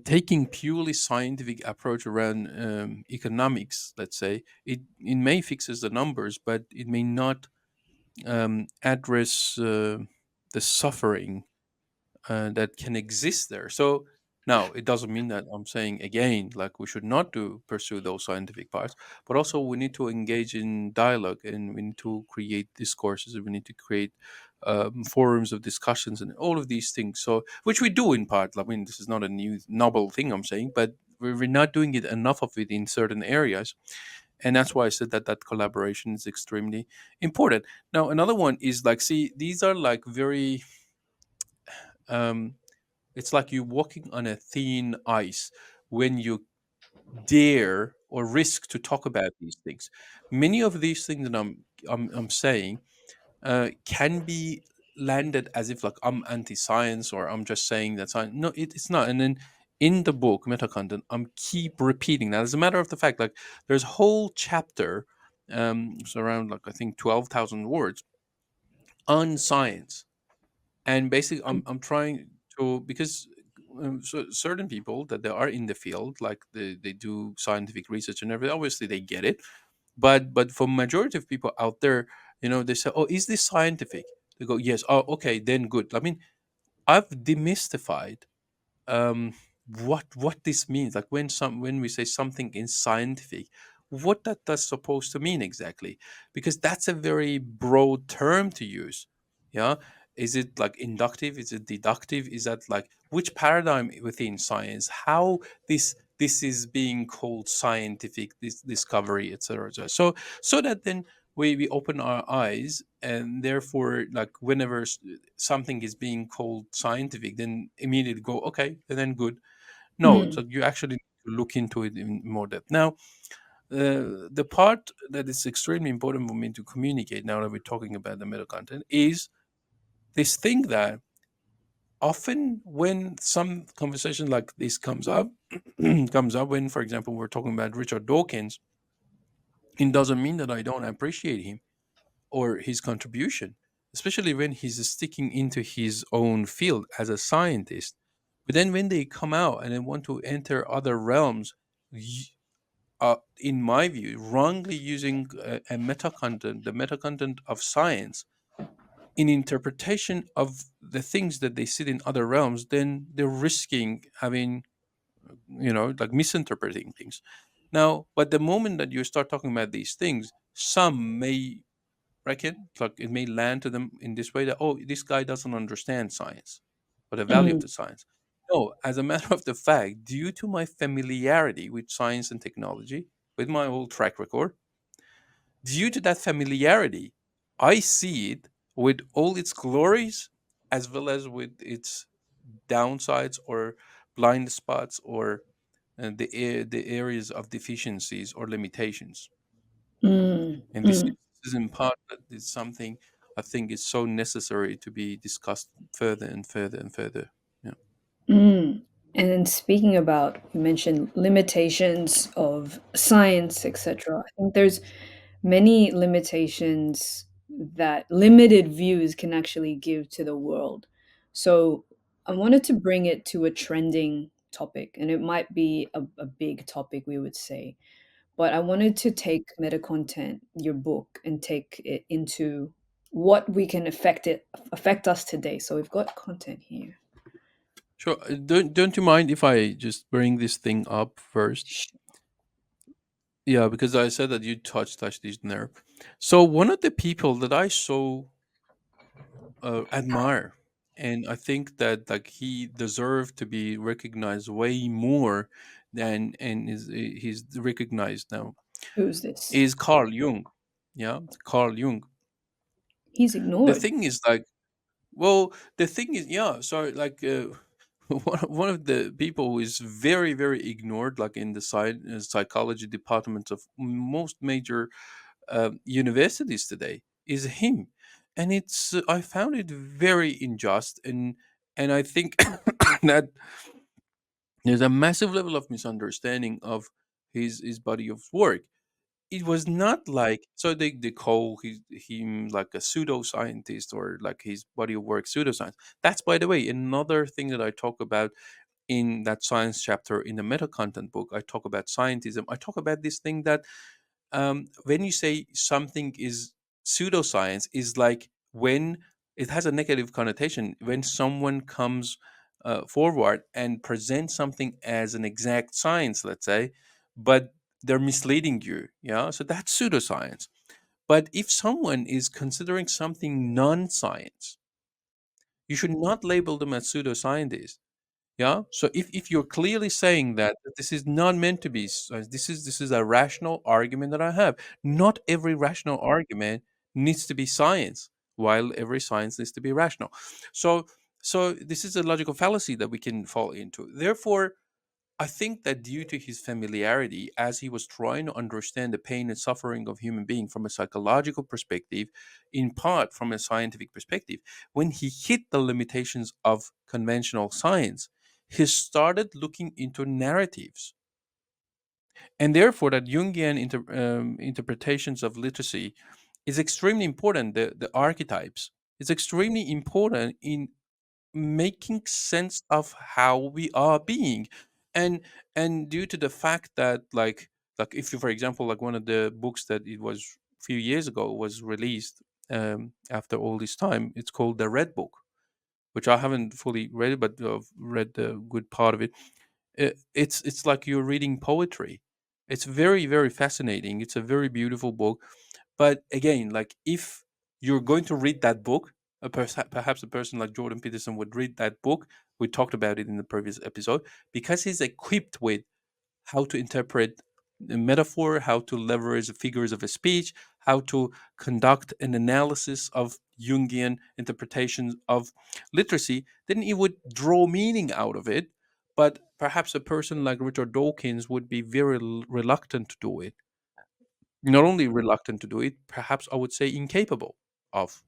taking purely scientific approach around economics, let's say, it may fixes the numbers, but it may not address the suffering that can exist there. So now it doesn't mean that I'm saying again like we should not do pursue those scientific parts, but also we need to engage in dialogue, and we need to create discourses, and we need to create forums of discussions and all of these things. So which we do in part. I mean, this is not a new novel thing I'm saying, but we're not doing it enough of it in certain areas, and that's why I said that that collaboration is extremely important. Now another one is like, see, these are like very um, it's like you're walking on a thin ice when you dare or risk to talk about these things. Many of these things that I'm saying can be landed as if like I'm anti-science or I'm just saying that science. No, it's not. And then in the book Metacontent, I'm keep repeating that. As a matter of the fact, like there's a whole chapter, it's around like I think 12,000 words on science. And basically I'm trying to, because so certain people that they are in the field, like they do scientific research and everything, obviously they get it, but for majority of people out there, they say, oh, is this scientific? They go, yes. Oh, okay, then good. I mean, I've demystified um, what this means. Like when we say something is scientific, what that's supposed to mean exactly? Because that's a very broad term to use. Yeah, is it like inductive? Is it deductive? Is that like which paradigm within science? How this is being called scientific, this discovery, etc. etc. So that then we open our eyes, and therefore like whenever something is being called scientific, then immediately go, okay, and then good. No, Mm. so you actually need to look into it in more depth. Now, the part that is extremely important for me to communicate now that we're talking about the meta content is this thing that often when some conversation like this comes up, comes up when, for example, we're talking about Richard Dawkins, it doesn't mean that I don't appreciate him or his contribution, especially when he's sticking into his own field as a scientist. But then when they come out and they want to enter other realms, in my view, wrongly using a meta content, the meta content of science, in interpretation of the things that they see in other realms, then they're risking having, like misinterpreting things. Now, but the moment that you start talking about these things, some may reckon, like it may land to them in this way that, oh, this guy doesn't understand science or the value of Mm. the science. No, as a matter of the fact, due to my familiarity with science and technology, with my whole track record, due to that familiarity, I see it with all its glories as well as with its downsides or blind spots or the areas of deficiencies or limitations. Mm, And this mm, is in part that is something I think is so necessary to be discussed further and further and further. Yeah. mm. And then speaking about, you mentioned limitations of science, etc. I think there's many limitations that limited views can actually give to the world. So I wanted to bring it to a trending topic, and it might be a big topic, we would say. But I wanted to take Metacontent, your book, and take it into what we can affect us today. So we've got content here. Sure. Don't you mind if I just bring this thing up first? Yeah, because I said that you touched this nerve. So one of the people that I so admire, and I think that like he deserved to be recognized way more than and he's recognized now, Who's this? is Carl Jung. Yeah, Carl Jung. He's The ignored. thing is like, well, the thing is, yeah. So like, one of the people who is very very ignored, like in the psychology departments of most major universities today, is him, and it's I found it very unjust, and I think that there's a massive level of misunderstanding of his body of work. It was not like so they call him like a pseudoscientist or like his body of work pseudoscience. That's by the way another thing that I talk about in that science chapter in the meta content book. I talk about scientism. I talk about this thing that when you say something is pseudoscience is like when it has a negative connotation when someone comes forward and presents something as an exact science, let's say, but they're misleading you. Yeah, so that's pseudoscience. But if someone is considering something non-science, you should not label them as pseudoscientists. Yeah. So if you're clearly saying that this is not meant to be, this is a rational argument that I have. Not every rational argument needs to be science, while every science needs to be rational. So so this is a logical fallacy that we can fall into. Therefore, I think that due to his familiarity, as he was trying to understand the pain and suffering of human being from a psychological perspective, in part from a scientific perspective, when he hit the limitations of conventional science, he started looking into narratives. And therefore, that Jungian interpretations of literacy is extremely important. The archetypes is extremely important in making sense of how we are being, and due to the fact that like if you, for example, like one of the books that it was a few years ago was released after all this time, it's called the Red Book, which I haven't fully read, but read the good part of it. It's like you're reading poetry. It's very very fascinating. It's a very beautiful book. But again, like if you're going to read that book, perhaps a person like Jordan Peterson would read that book. We talked about it in the previous episode because he's equipped with how to interpret a metaphor, how to leverage the figures of a speech, how to conduct an analysis of Jungian interpretations of literacy. Then he would draw meaning out of it. But perhaps a person like Richard Dawkins would be very reluctant to do it. Not only reluctant to do it, perhaps I would say incapable of,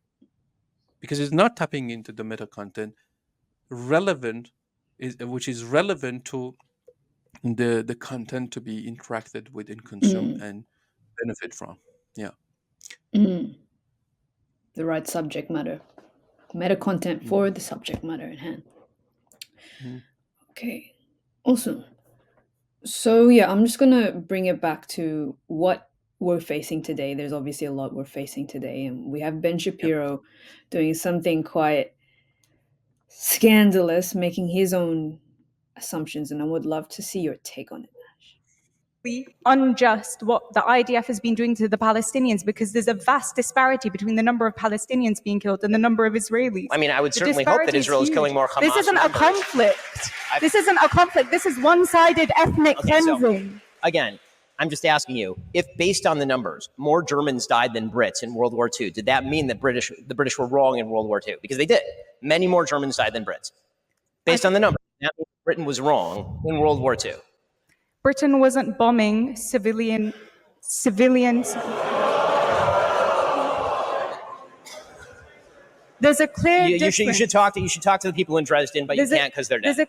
because it's not tapping into the meta content relevant, which is relevant to the content to be interacted with and consumed Mm, and benefit from. Yeah. mm. The right subject matter. Meta content Mm, for the subject matter at hand. mm, Okay, awesome. So yeah, I'm just gonna bring it back to what we're facing today. There's obviously a lot we're facing today, and we have Ben yeah. Shapiro doing something quite scandalous, making his own assumptions, and I would love to see your take on it. Unjust what the IDF has been doing to the Palestinians, because there's a vast disparity between the number of Palestinians being killed and the number of Israelis. I mean, I would The certainly hope that disparity is Israel is huge. killing more Hamas This isn't a members. conflict. This isn't a conflict. This is one-sided ethnic Okay, so cleansing. again, I'm just asking you, if based on the numbers, more Germans died than Brits in World War II, did that mean that the British were wrong in World War II? Because they did. Many more Germans died than Brits. Based on the numbers, that means Britain was wrong in World War II. Britain wasn't bombing civilians. There's a clear You difference. should talk to the people in Dresden, but you can't because they're dead.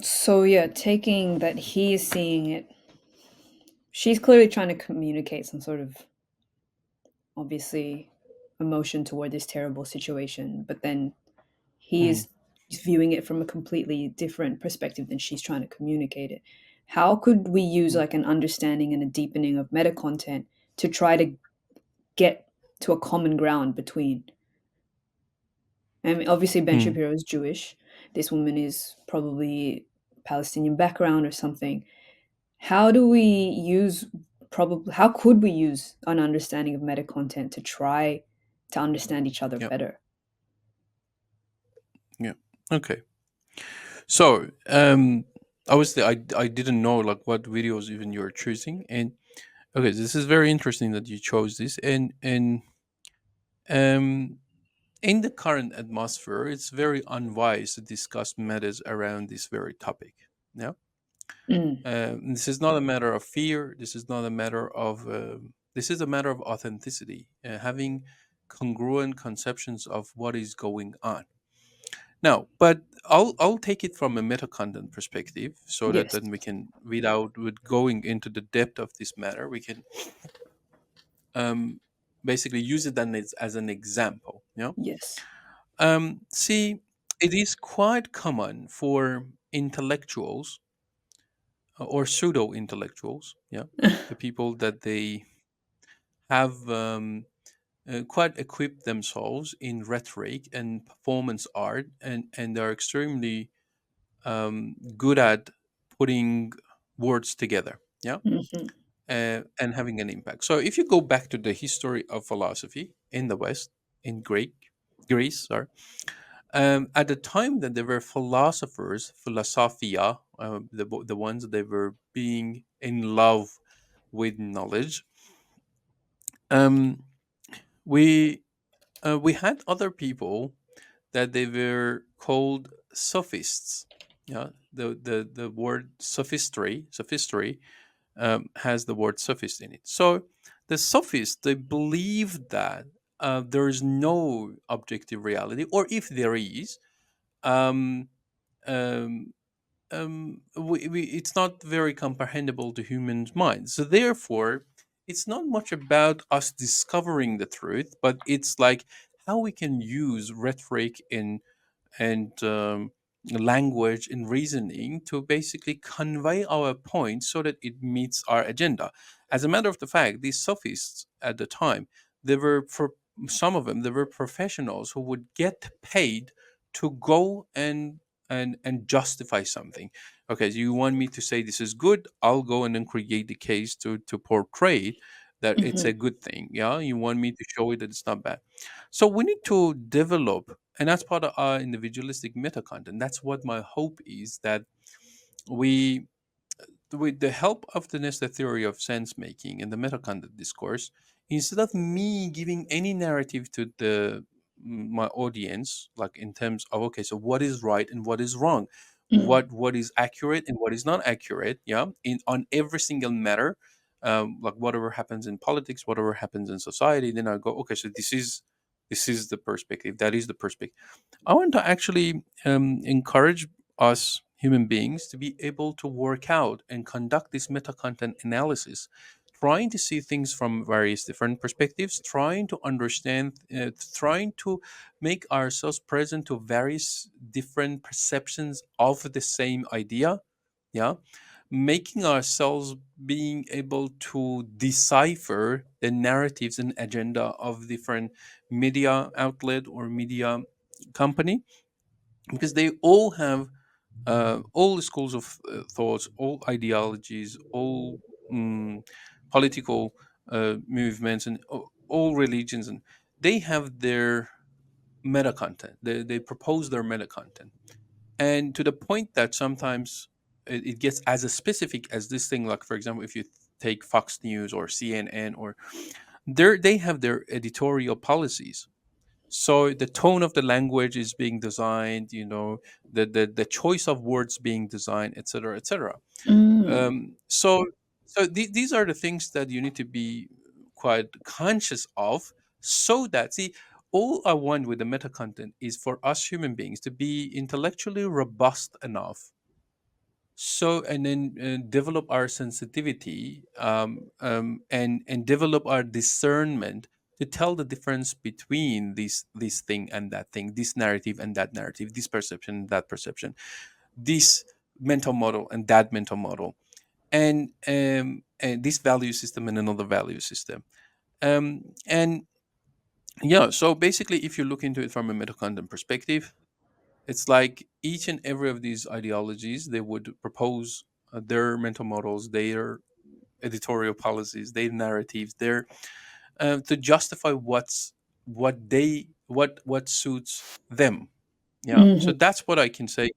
So yeah, taking that he is seeing it, she's clearly trying to communicate some sort of, obviously, emotion toward this terrible situation, but then he is viewing it from a completely different perspective than she's trying to communicate it. How could we use like an understanding and a deepening of meta content to try to get to a common ground between? I mean, obviously Ben Shapiro is Jewish. This woman is probably Palestinian background or something. How do we use how could we use an understanding of meta content to try to understand each other Yeah. better? Yeah. Okay. So, obviously, I didn't know like what videos even you were choosing, and okay, this is very interesting that you chose this, and um, in the current atmosphere, it's very unwise to discuss matters around this very topic. Yeah, Mm, this is not a matter of fear. This is not a matter of. This is a matter of authenticity, having congruent conceptions of what is going on. Now, but I'll take it from a meta content perspective, so that yes. then we can, without with going into the depth of this matter, we can um, basically use it then as an example. You know, Yes. see, it is quite common for intellectuals or pseudo intellectuals, yeah, the people that they have quite equipped themselves in rhetoric and performance art, and they're extremely good at putting words together, yeah, Mhm. and having an impact. So if you go back to the history of philosophy in the West, in Greece, sorry, at the time that there were philosophers, philosophia, the ones that were being in love with knowledge, um, we we had other people that they were called sophists. Yeah, the word sophistry has the word sophist in it. So the sophists, they believe that there is no objective reality, or if there is, um, um, it's not very comprehensible to human minds. So therefore, it's not much about us discovering the truth, but it's like how we can use rhetoric and language and reasoning to basically convey our point so that it meets our agenda. As a matter of the fact, these sophists at the time, they were, for some of them, they were professionals who would get paid to go and justify something. Okay, so you want me to say this is good? I'll go and then create the case to portray it that it's Mhm. a good thing. Yeah, you want me to show it that it's not bad. So we need to develop, and that's part of our individualistic meta content. That's what my hope is, that we, with the help of the Nesta theory of sense making and the meta content discourse, instead of me giving any narrative to my audience, like in terms of, okay, so what is right and what is wrong, Mm, what is accurate and what is not accurate, yeah, in on every single matter, like whatever happens in politics, whatever happens in society, then I go, okay, so this is the perspective, that is the perspective. I want to actually encourage us human beings to be able to work out and conduct this meta content analysis, trying to see things from various different perspectives, trying to understand, trying to make ourselves present to various different perceptions of the same idea. Yeah. Making ourselves being able to decipher the narratives and agenda of different media outlet or media company, because they all have all the schools of thoughts, all ideologies, all political movements, and all religions, and they have their meta content. They propose their meta content, and to the point that sometimes it gets as specific as this thing. Like, for example, if you take Fox News or CNN, or they have their editorial policies. So the tone of the language is being designed, the choice of words being designed, etc., etc. Mm. So these are the things that you need to be quite conscious of, so that, see, all I want with the meta content is for us human beings to be intellectually robust enough, so, and then develop our sensitivity, and develop our discernment to tell the difference between this thing and that thing, this narrative and that narrative, this perception and that perception, this mental model and that mental model, and this value system and another value system. And yeah, so basically, if you look into it from a meta content perspective, it's like each and every of these ideologies, they would propose their mental models, their editorial policies, their narratives, their to justify what suits them. Yeah, so Mhm. that's what I can say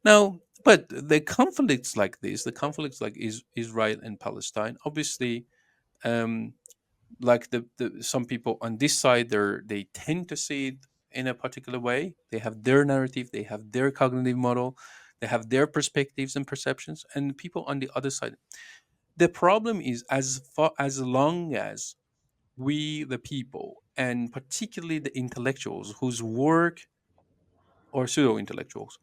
now. But the conflicts like this, the conflicts like Israel and Palestine, obviously, um, like some people on this side, they tend to see it in a particular way. They have their narrative, they have their cognitive model, they have their perspectives and perceptions, and people on the other side. The problem is, as long as we, the people, and particularly the intellectuals whose work, or pseudo intellectuals,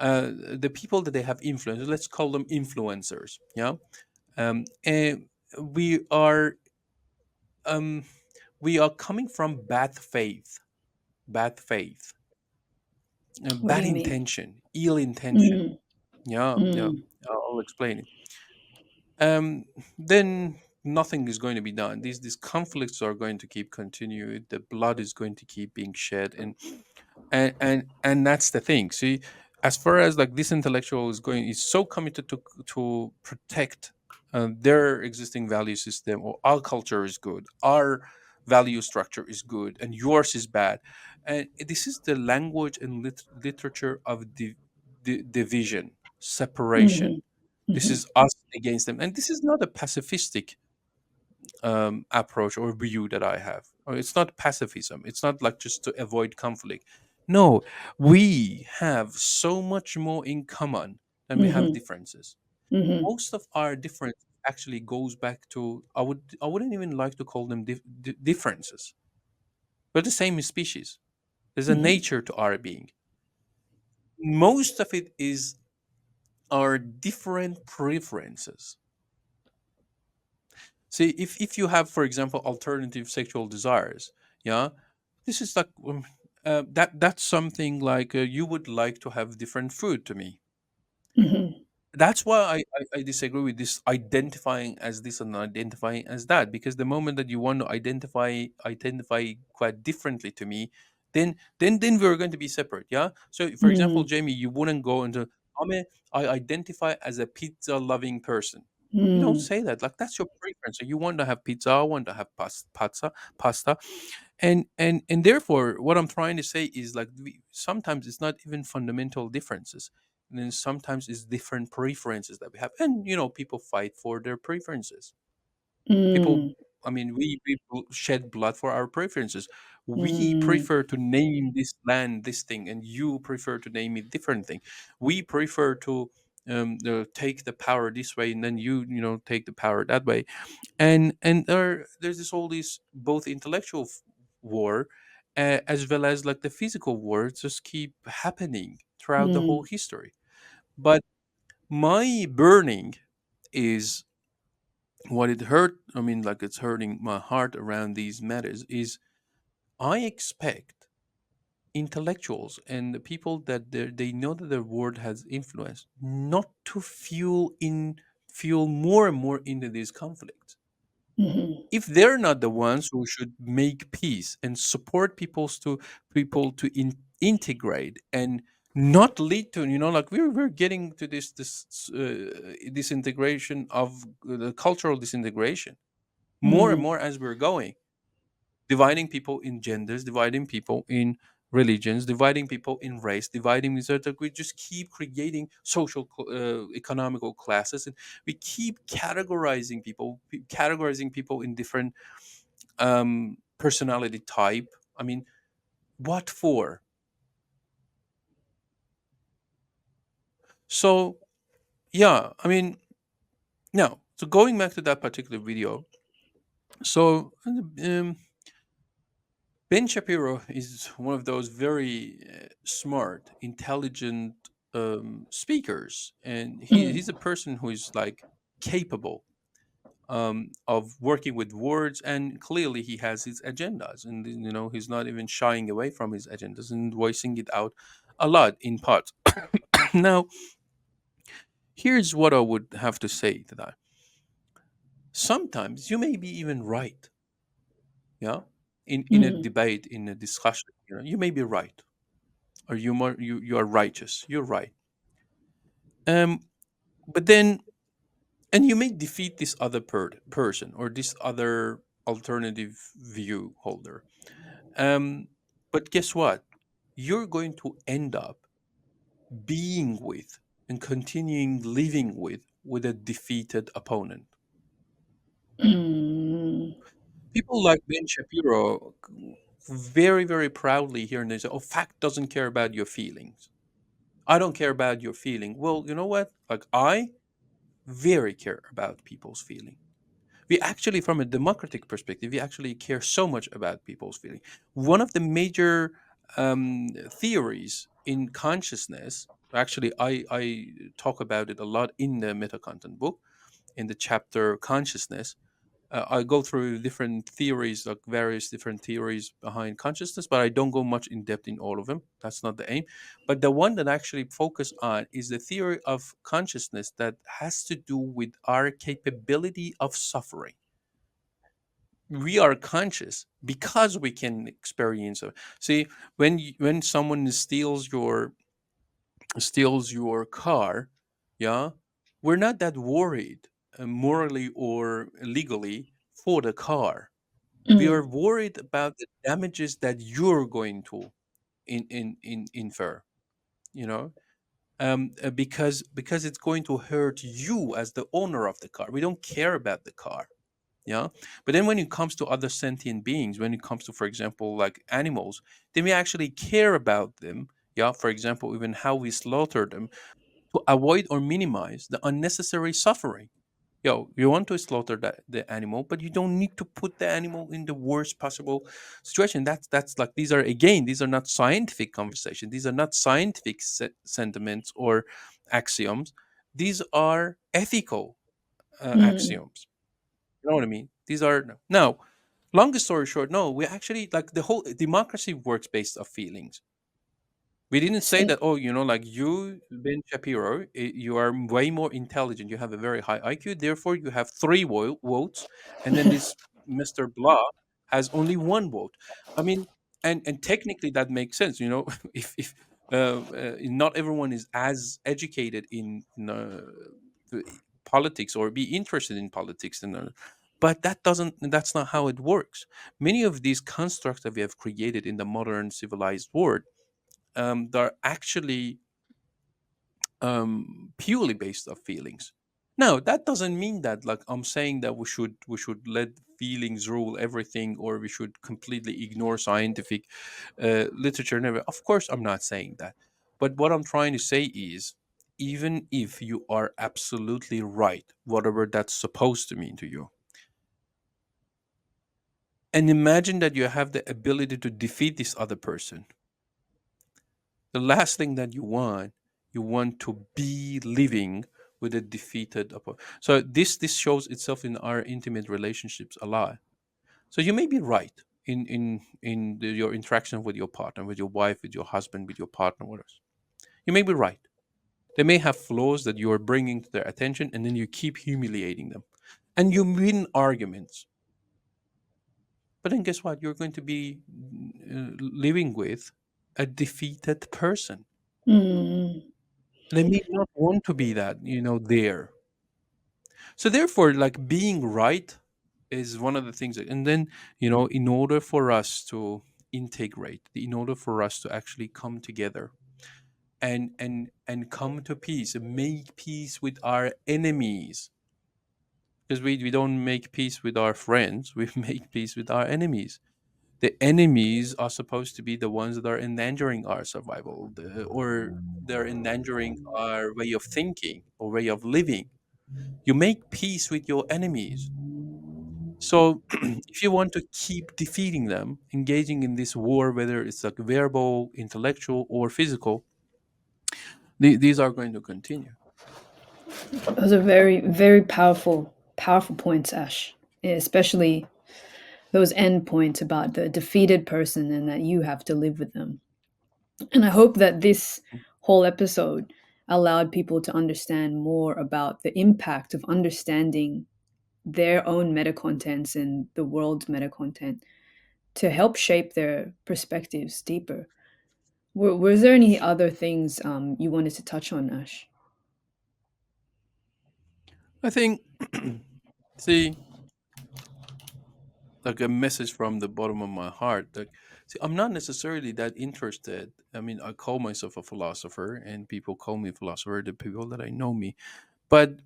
the people that they have influence, let's call them influencers, yeah. And we are um we are coming from bad faith, What do bad you mean? intention, ill intention. Mm. Yeah, yeah. Mm. I'll explain it. Then nothing is going to be done. These conflicts are going to keep continuing. The blood is going to keep being shed, and that's the thing. See, as far as like this intellectual is so committed to protect their existing value system, or our culture is good, our value structure is good, and yours is bad. And this is the language and literature of division, separation. Mhm. This Mhm. is us against them, and this is not a pacifistic approach or view that I have. It's not pacifism. It's not like just to avoid conflict. No, we have so much more in common than we have Mhm. differences. Mhm. Most of our difference actually goes back to, I wouldn't even like to call them differences. We're the same species. There's a Mhm. nature to our being. Most of it is our different preferences. See, if you have, for example, alternative sexual desires, yeah, this is like that's something like you would like to have different food to me. Mhm. That's why I disagree with this identifying as this and identifying as that, because the moment that you want to identify quite differently to me, then we're going to be separate. Yeah. So for example, Mhm. Jamie, you wouldn't go into, "Ame, I identify as a pizza loving person." You don't Mm. say that. Like, that's your preference. So you want to have pizza, I want to have pasta, and therefore, what I'm trying to say is, like, sometimes it's not even fundamental differences, and then sometimes it's different preferences that we have, and people fight for their preferences. People, Mm. I mean, we shed blood for our preferences. We Mm. prefer to name this land this thing, and you prefer to name it different thing. We prefer to take the power this way, and then you take the power that way. And there's this all this both intellectual war, as well as like the physical war, just keep happening throughout the whole Mm. history. But my burning is, what it hurt, I mean, like, it's hurting my heart around these matters, is I expect intellectuals and the people that they know that their word has influence not to fuel more and more into these conflicts. Mhm. If they're not the ones who should make peace and support people to integrate, and not lead to, like, we're getting to this integration of the cultural disintegration more and Mhm. more as we're going, dividing people in genders, dividing people in religions, dividing people in race, dividing in certain. We just keep creating social, economical classes, and we keep categorizing people in different personality type. I mean, what for? So yeah, I mean, now, so going back to that particular video, so Ben Shapiro is one of those very smart, intelligent speakers, and he's a person who is like capable of working with words, and clearly he has his agendas, and he's not even shying away from his agendas and voicing it out a lot in parts. Now, here's what I would have to say to that. Sometimes you may be even right, yeah, in a Mm. debate, in a discussion, you may be right, or you are righteous, you're right. um but then, and you may defeat this other person, or this other alternative view holder. But guess what? You're going to end up being with and continuing living with a defeated opponent. Mm. People like Ben Shapiro very, very proudly here and they say, "Oh, fact doesn't care about your feelings. I don't care about your feeling." Well, you know what? Like, I very care about people's feeling. We actually, from a democratic perspective, we actually care so much about people's feeling. One of the major theories in consciousness, actually, I talk about it a lot in the Metacontent book, in the chapter consciousness. I go through different theories, like various different theories behind consciousness, but I don't go much in depth in all of them. That's not the aim. But the one that I actually focus on is the theory of consciousness that has to do with our capability of suffering. We are conscious because we can experience it. See, when someone steals your car, yeah, we're not that worried, morally or legally, for the car. We are Mm. worried about the damages that you're going to infer, you know because it's going to hurt you as the owner of the car. We don't care about the car. Yeah. But then when it comes to other sentient beings, when it comes to, for example, like animals, then we actually care about them. Yeah, for example, even how we slaughter them, to avoid or minimize the unnecessary suffering. You want to slaughter the animal, but you don't need to put the animal in the worst possible situation. That's like, these are not scientific conversation. These are not scientific sentiments or axioms. These are ethical Mm. axioms. You know what I mean? These are now. Longest story short, no, we actually, like, the whole democracy works based off feelings. We didn't say So, that, oh, like you, Ben Shapiro, you are way more intelligent. You have a very high IQ. Therefore, you have three votes. And then this Mr. Blah has only one vote. I mean, and technically that makes sense. If not everyone is as educated in politics or be interested in politics. But that's not how it works. Many of these constructs that we have created in the modern civilized world, they're actually purely based off feelings. Now, that doesn't mean that, like, I'm saying that we should let feelings rule everything, or we should completely ignore scientific literature. Never. Of course, I'm not saying that. But what I'm trying to say is, even if you are absolutely right, whatever that's supposed to mean to you, and imagine that you have the ability to defeat this other person, the last thing that you want to be living with a defeated opponent. So this shows itself in our intimate relationships a lot. So you may be right in your interaction with your partner, with your wife, with your husband, with your partner, whatever. You may be right. They may have flaws that you are bringing to their attention, and then you keep humiliating them, and you win arguments. But then guess what? You're going to be living with a defeated person. mm. They may not want to be that, there. So therefore, like, being right is one of the things. And then, in order for us to integrate, in order for us to actually come together and come to peace and make peace with our enemies, because we don't make peace with our friends, we make peace with our enemies. The enemies are supposed to be the ones that are endangering our survival, or they're endangering our way of thinking or way of living. You make peace with your enemies. So if you want to keep defeating them, engaging in this war, whether it's like verbal, intellectual, or physical, these are going to continue. Those are very, very powerful, powerful points, Ash. Especially those end points about the defeated person and that you have to live with them. And I hope that this whole episode allowed people to understand more about the impact of understanding their own meta contents and the world's meta content to help shape their perspectives deeper. Was there any other things you wanted to touch on, Ash? I think, see, like a message from the bottom of my heart. Like, see, I'm not necessarily that interested. I mean, I call myself a philosopher, and people call me a philosopher, the people that I know me. But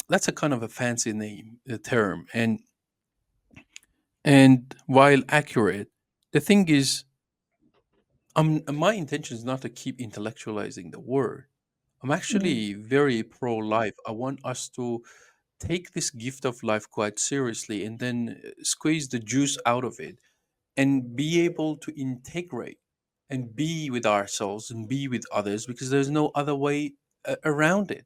that's a kind of a fancy name, a term, and while accurate, the thing is, my intention is not to keep intellectualizing the word. I'm Mm, actually very pro life. I want us to take this gift of life quite seriously and then squeeze the juice out of it and be able to integrate and be with ourselves and be with others, because there's no other way around it.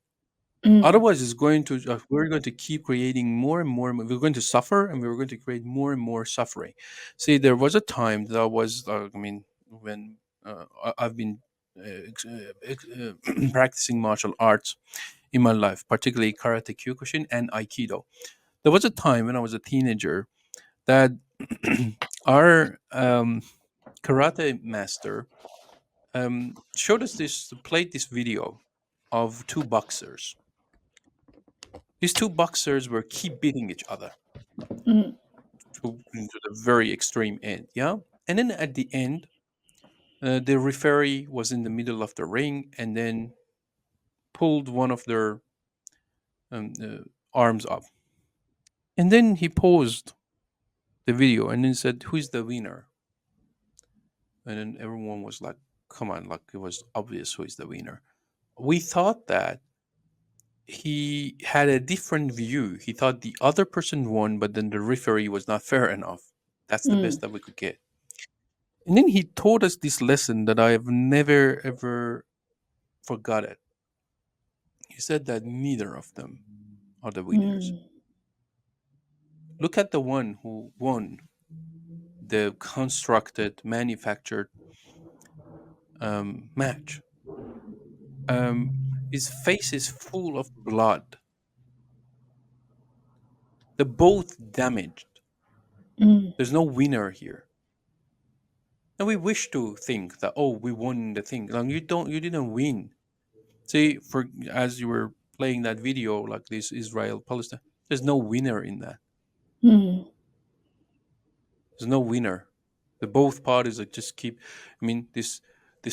mm, Otherwise, it's going to we're going to keep creating more and more. We're going to suffer, and we're going to create more and more suffering. See, there was a time that I was, I mean, when I've been practicing martial arts in my life, particularly karate kyokushin and aikido. There was a time when I was a teenager that our karate master showed us this, played this video of two boxers. These two boxers were keep beating each other mm, to the very extreme end, yeah. And then at the end, the referee was in the middle of the ring and then pulled one of their arms up, and then he paused the video and then said, "Who's the winner?" And then everyone was like, "Come on!" Like it was obvious who is the winner. We thought that he had a different view. He thought the other person won, but then the referee was not fair enough. That's the mm, best that we could get. And then he taught us this lesson that I have never ever forgot it. He said that neither of them are the winners. mm, Look at the one who won the constructed, manufactured match. His face is full of blood. They're both damaged. mm, There's no winner here. And we wish to think that, oh, we won the thing. Like you didn't win. See, for as you were playing that video, like this Israel Palestine, there's no winner in that. mm, There's no winner. The both parties that just keep. I mean, this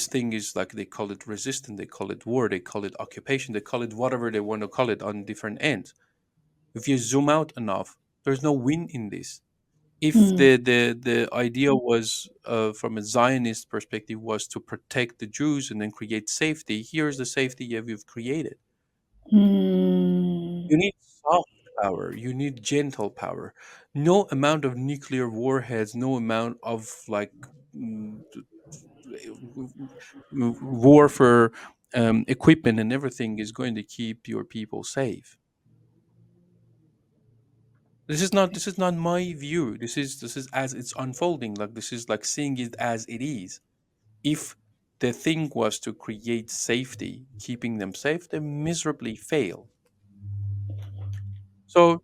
thing is like they call it resistance, they call it war, they call it occupation, they call it whatever they want to call it on different ends. If you zoom out enough, there's no win in this. If mm, the idea was from a Zionist perspective was to protect the Jews and then create safety, here's the safety you've created. mm, You need soft power. You need gentle power. No amount of nuclear warheads, no amount of like warfare equipment and everything is going to keep your people safe. This is not my view. This is as it's unfolding. Like this is like seeing it as it is. If the thing was to create safety, keeping them safe, they miserably fail. So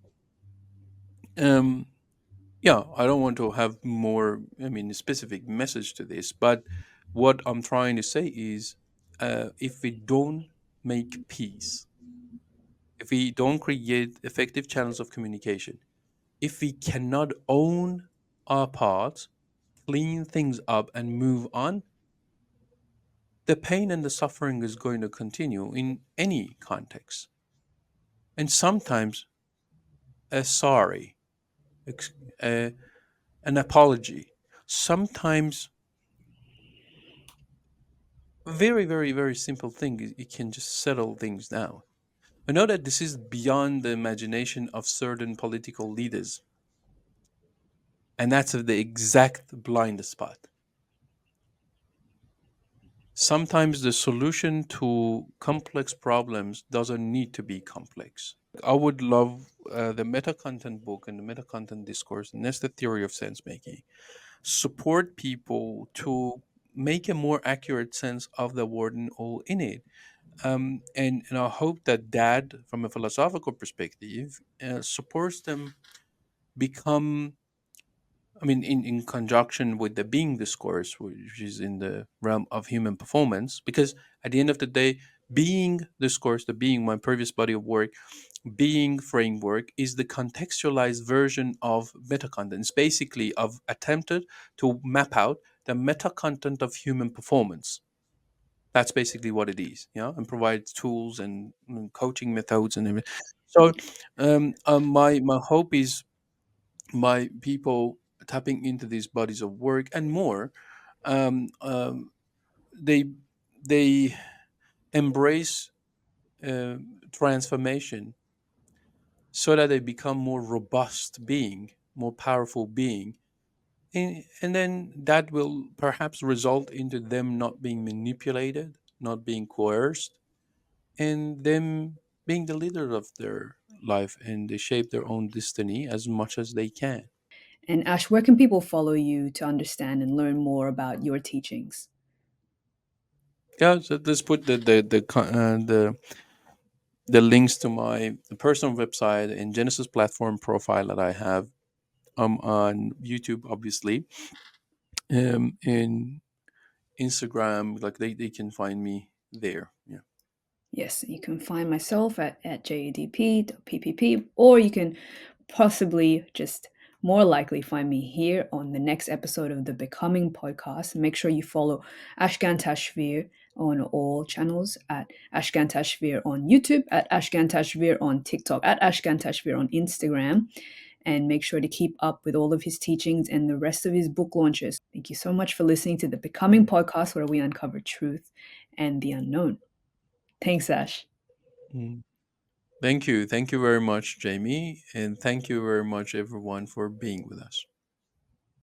um, yeah, I don't want to have more, I mean, specific message to this, but what I'm trying to say is if we don't make peace, if we don't create effective channels of communication, if we cannot own our parts, clean things up and move on, the pain and the suffering is going to continue in any context. And sometimes a sorry, ex- a, an apology, sometimes a very, very, very simple thing, it can just settle things down. I know that this is beyond the imagination of certain political leaders, and that's the exact blind spot. Sometimes the solution to complex problems doesn't need to be complex. I would love the meta-content book and the meta-content discourse, and that's the theory of sense making, support people to make a more accurate sense of the word and all in it. And I hope that that, from a philosophical perspective, supports them become, I mean, in conjunction with the being discourse, which is in the realm of human performance, because at the end of the day, being discourse, the being, my previous body of work, being framework is the contextualized version of meta content. It's basically of attempted to map out the meta content of human performance. That's basically what it is, and provides tools and coaching methods and everything. So, my hope is my people tapping into these bodies of work and more, um, um, they they embrace uh, transformation so that they become more robust being, more powerful being, and then that will perhaps result into them not being manipulated, not being coerced, and them being the leader of their life, and they shape their own destiny as much as they can. And Ash, where can people follow you to understand and learn more about your teachings? Yeah, so let's put the links to my personal website and Genesis platform profile that I have on YouTube, obviously, in Instagram. Like they can find me there. Yeah. Yes, you can find myself at jadp.ppp, or you can possibly just more likely find me here on the next episode of the Becoming podcast. Make sure you follow Ashkan Tashvir on all channels, at Ashkan Tashvir on YouTube, at Ashkan Tashvir on TikTok, at Ashkan Tashvir on Instagram, and make sure to keep up with all of his teachings and the rest of his book launches. Thank you so much for listening to the Becoming podcast, where we uncover truth and the unknown. Thanks, Ash. Mm. Thank you. Thank you very much, Jaemie. And thank you very much, everyone, for being with us.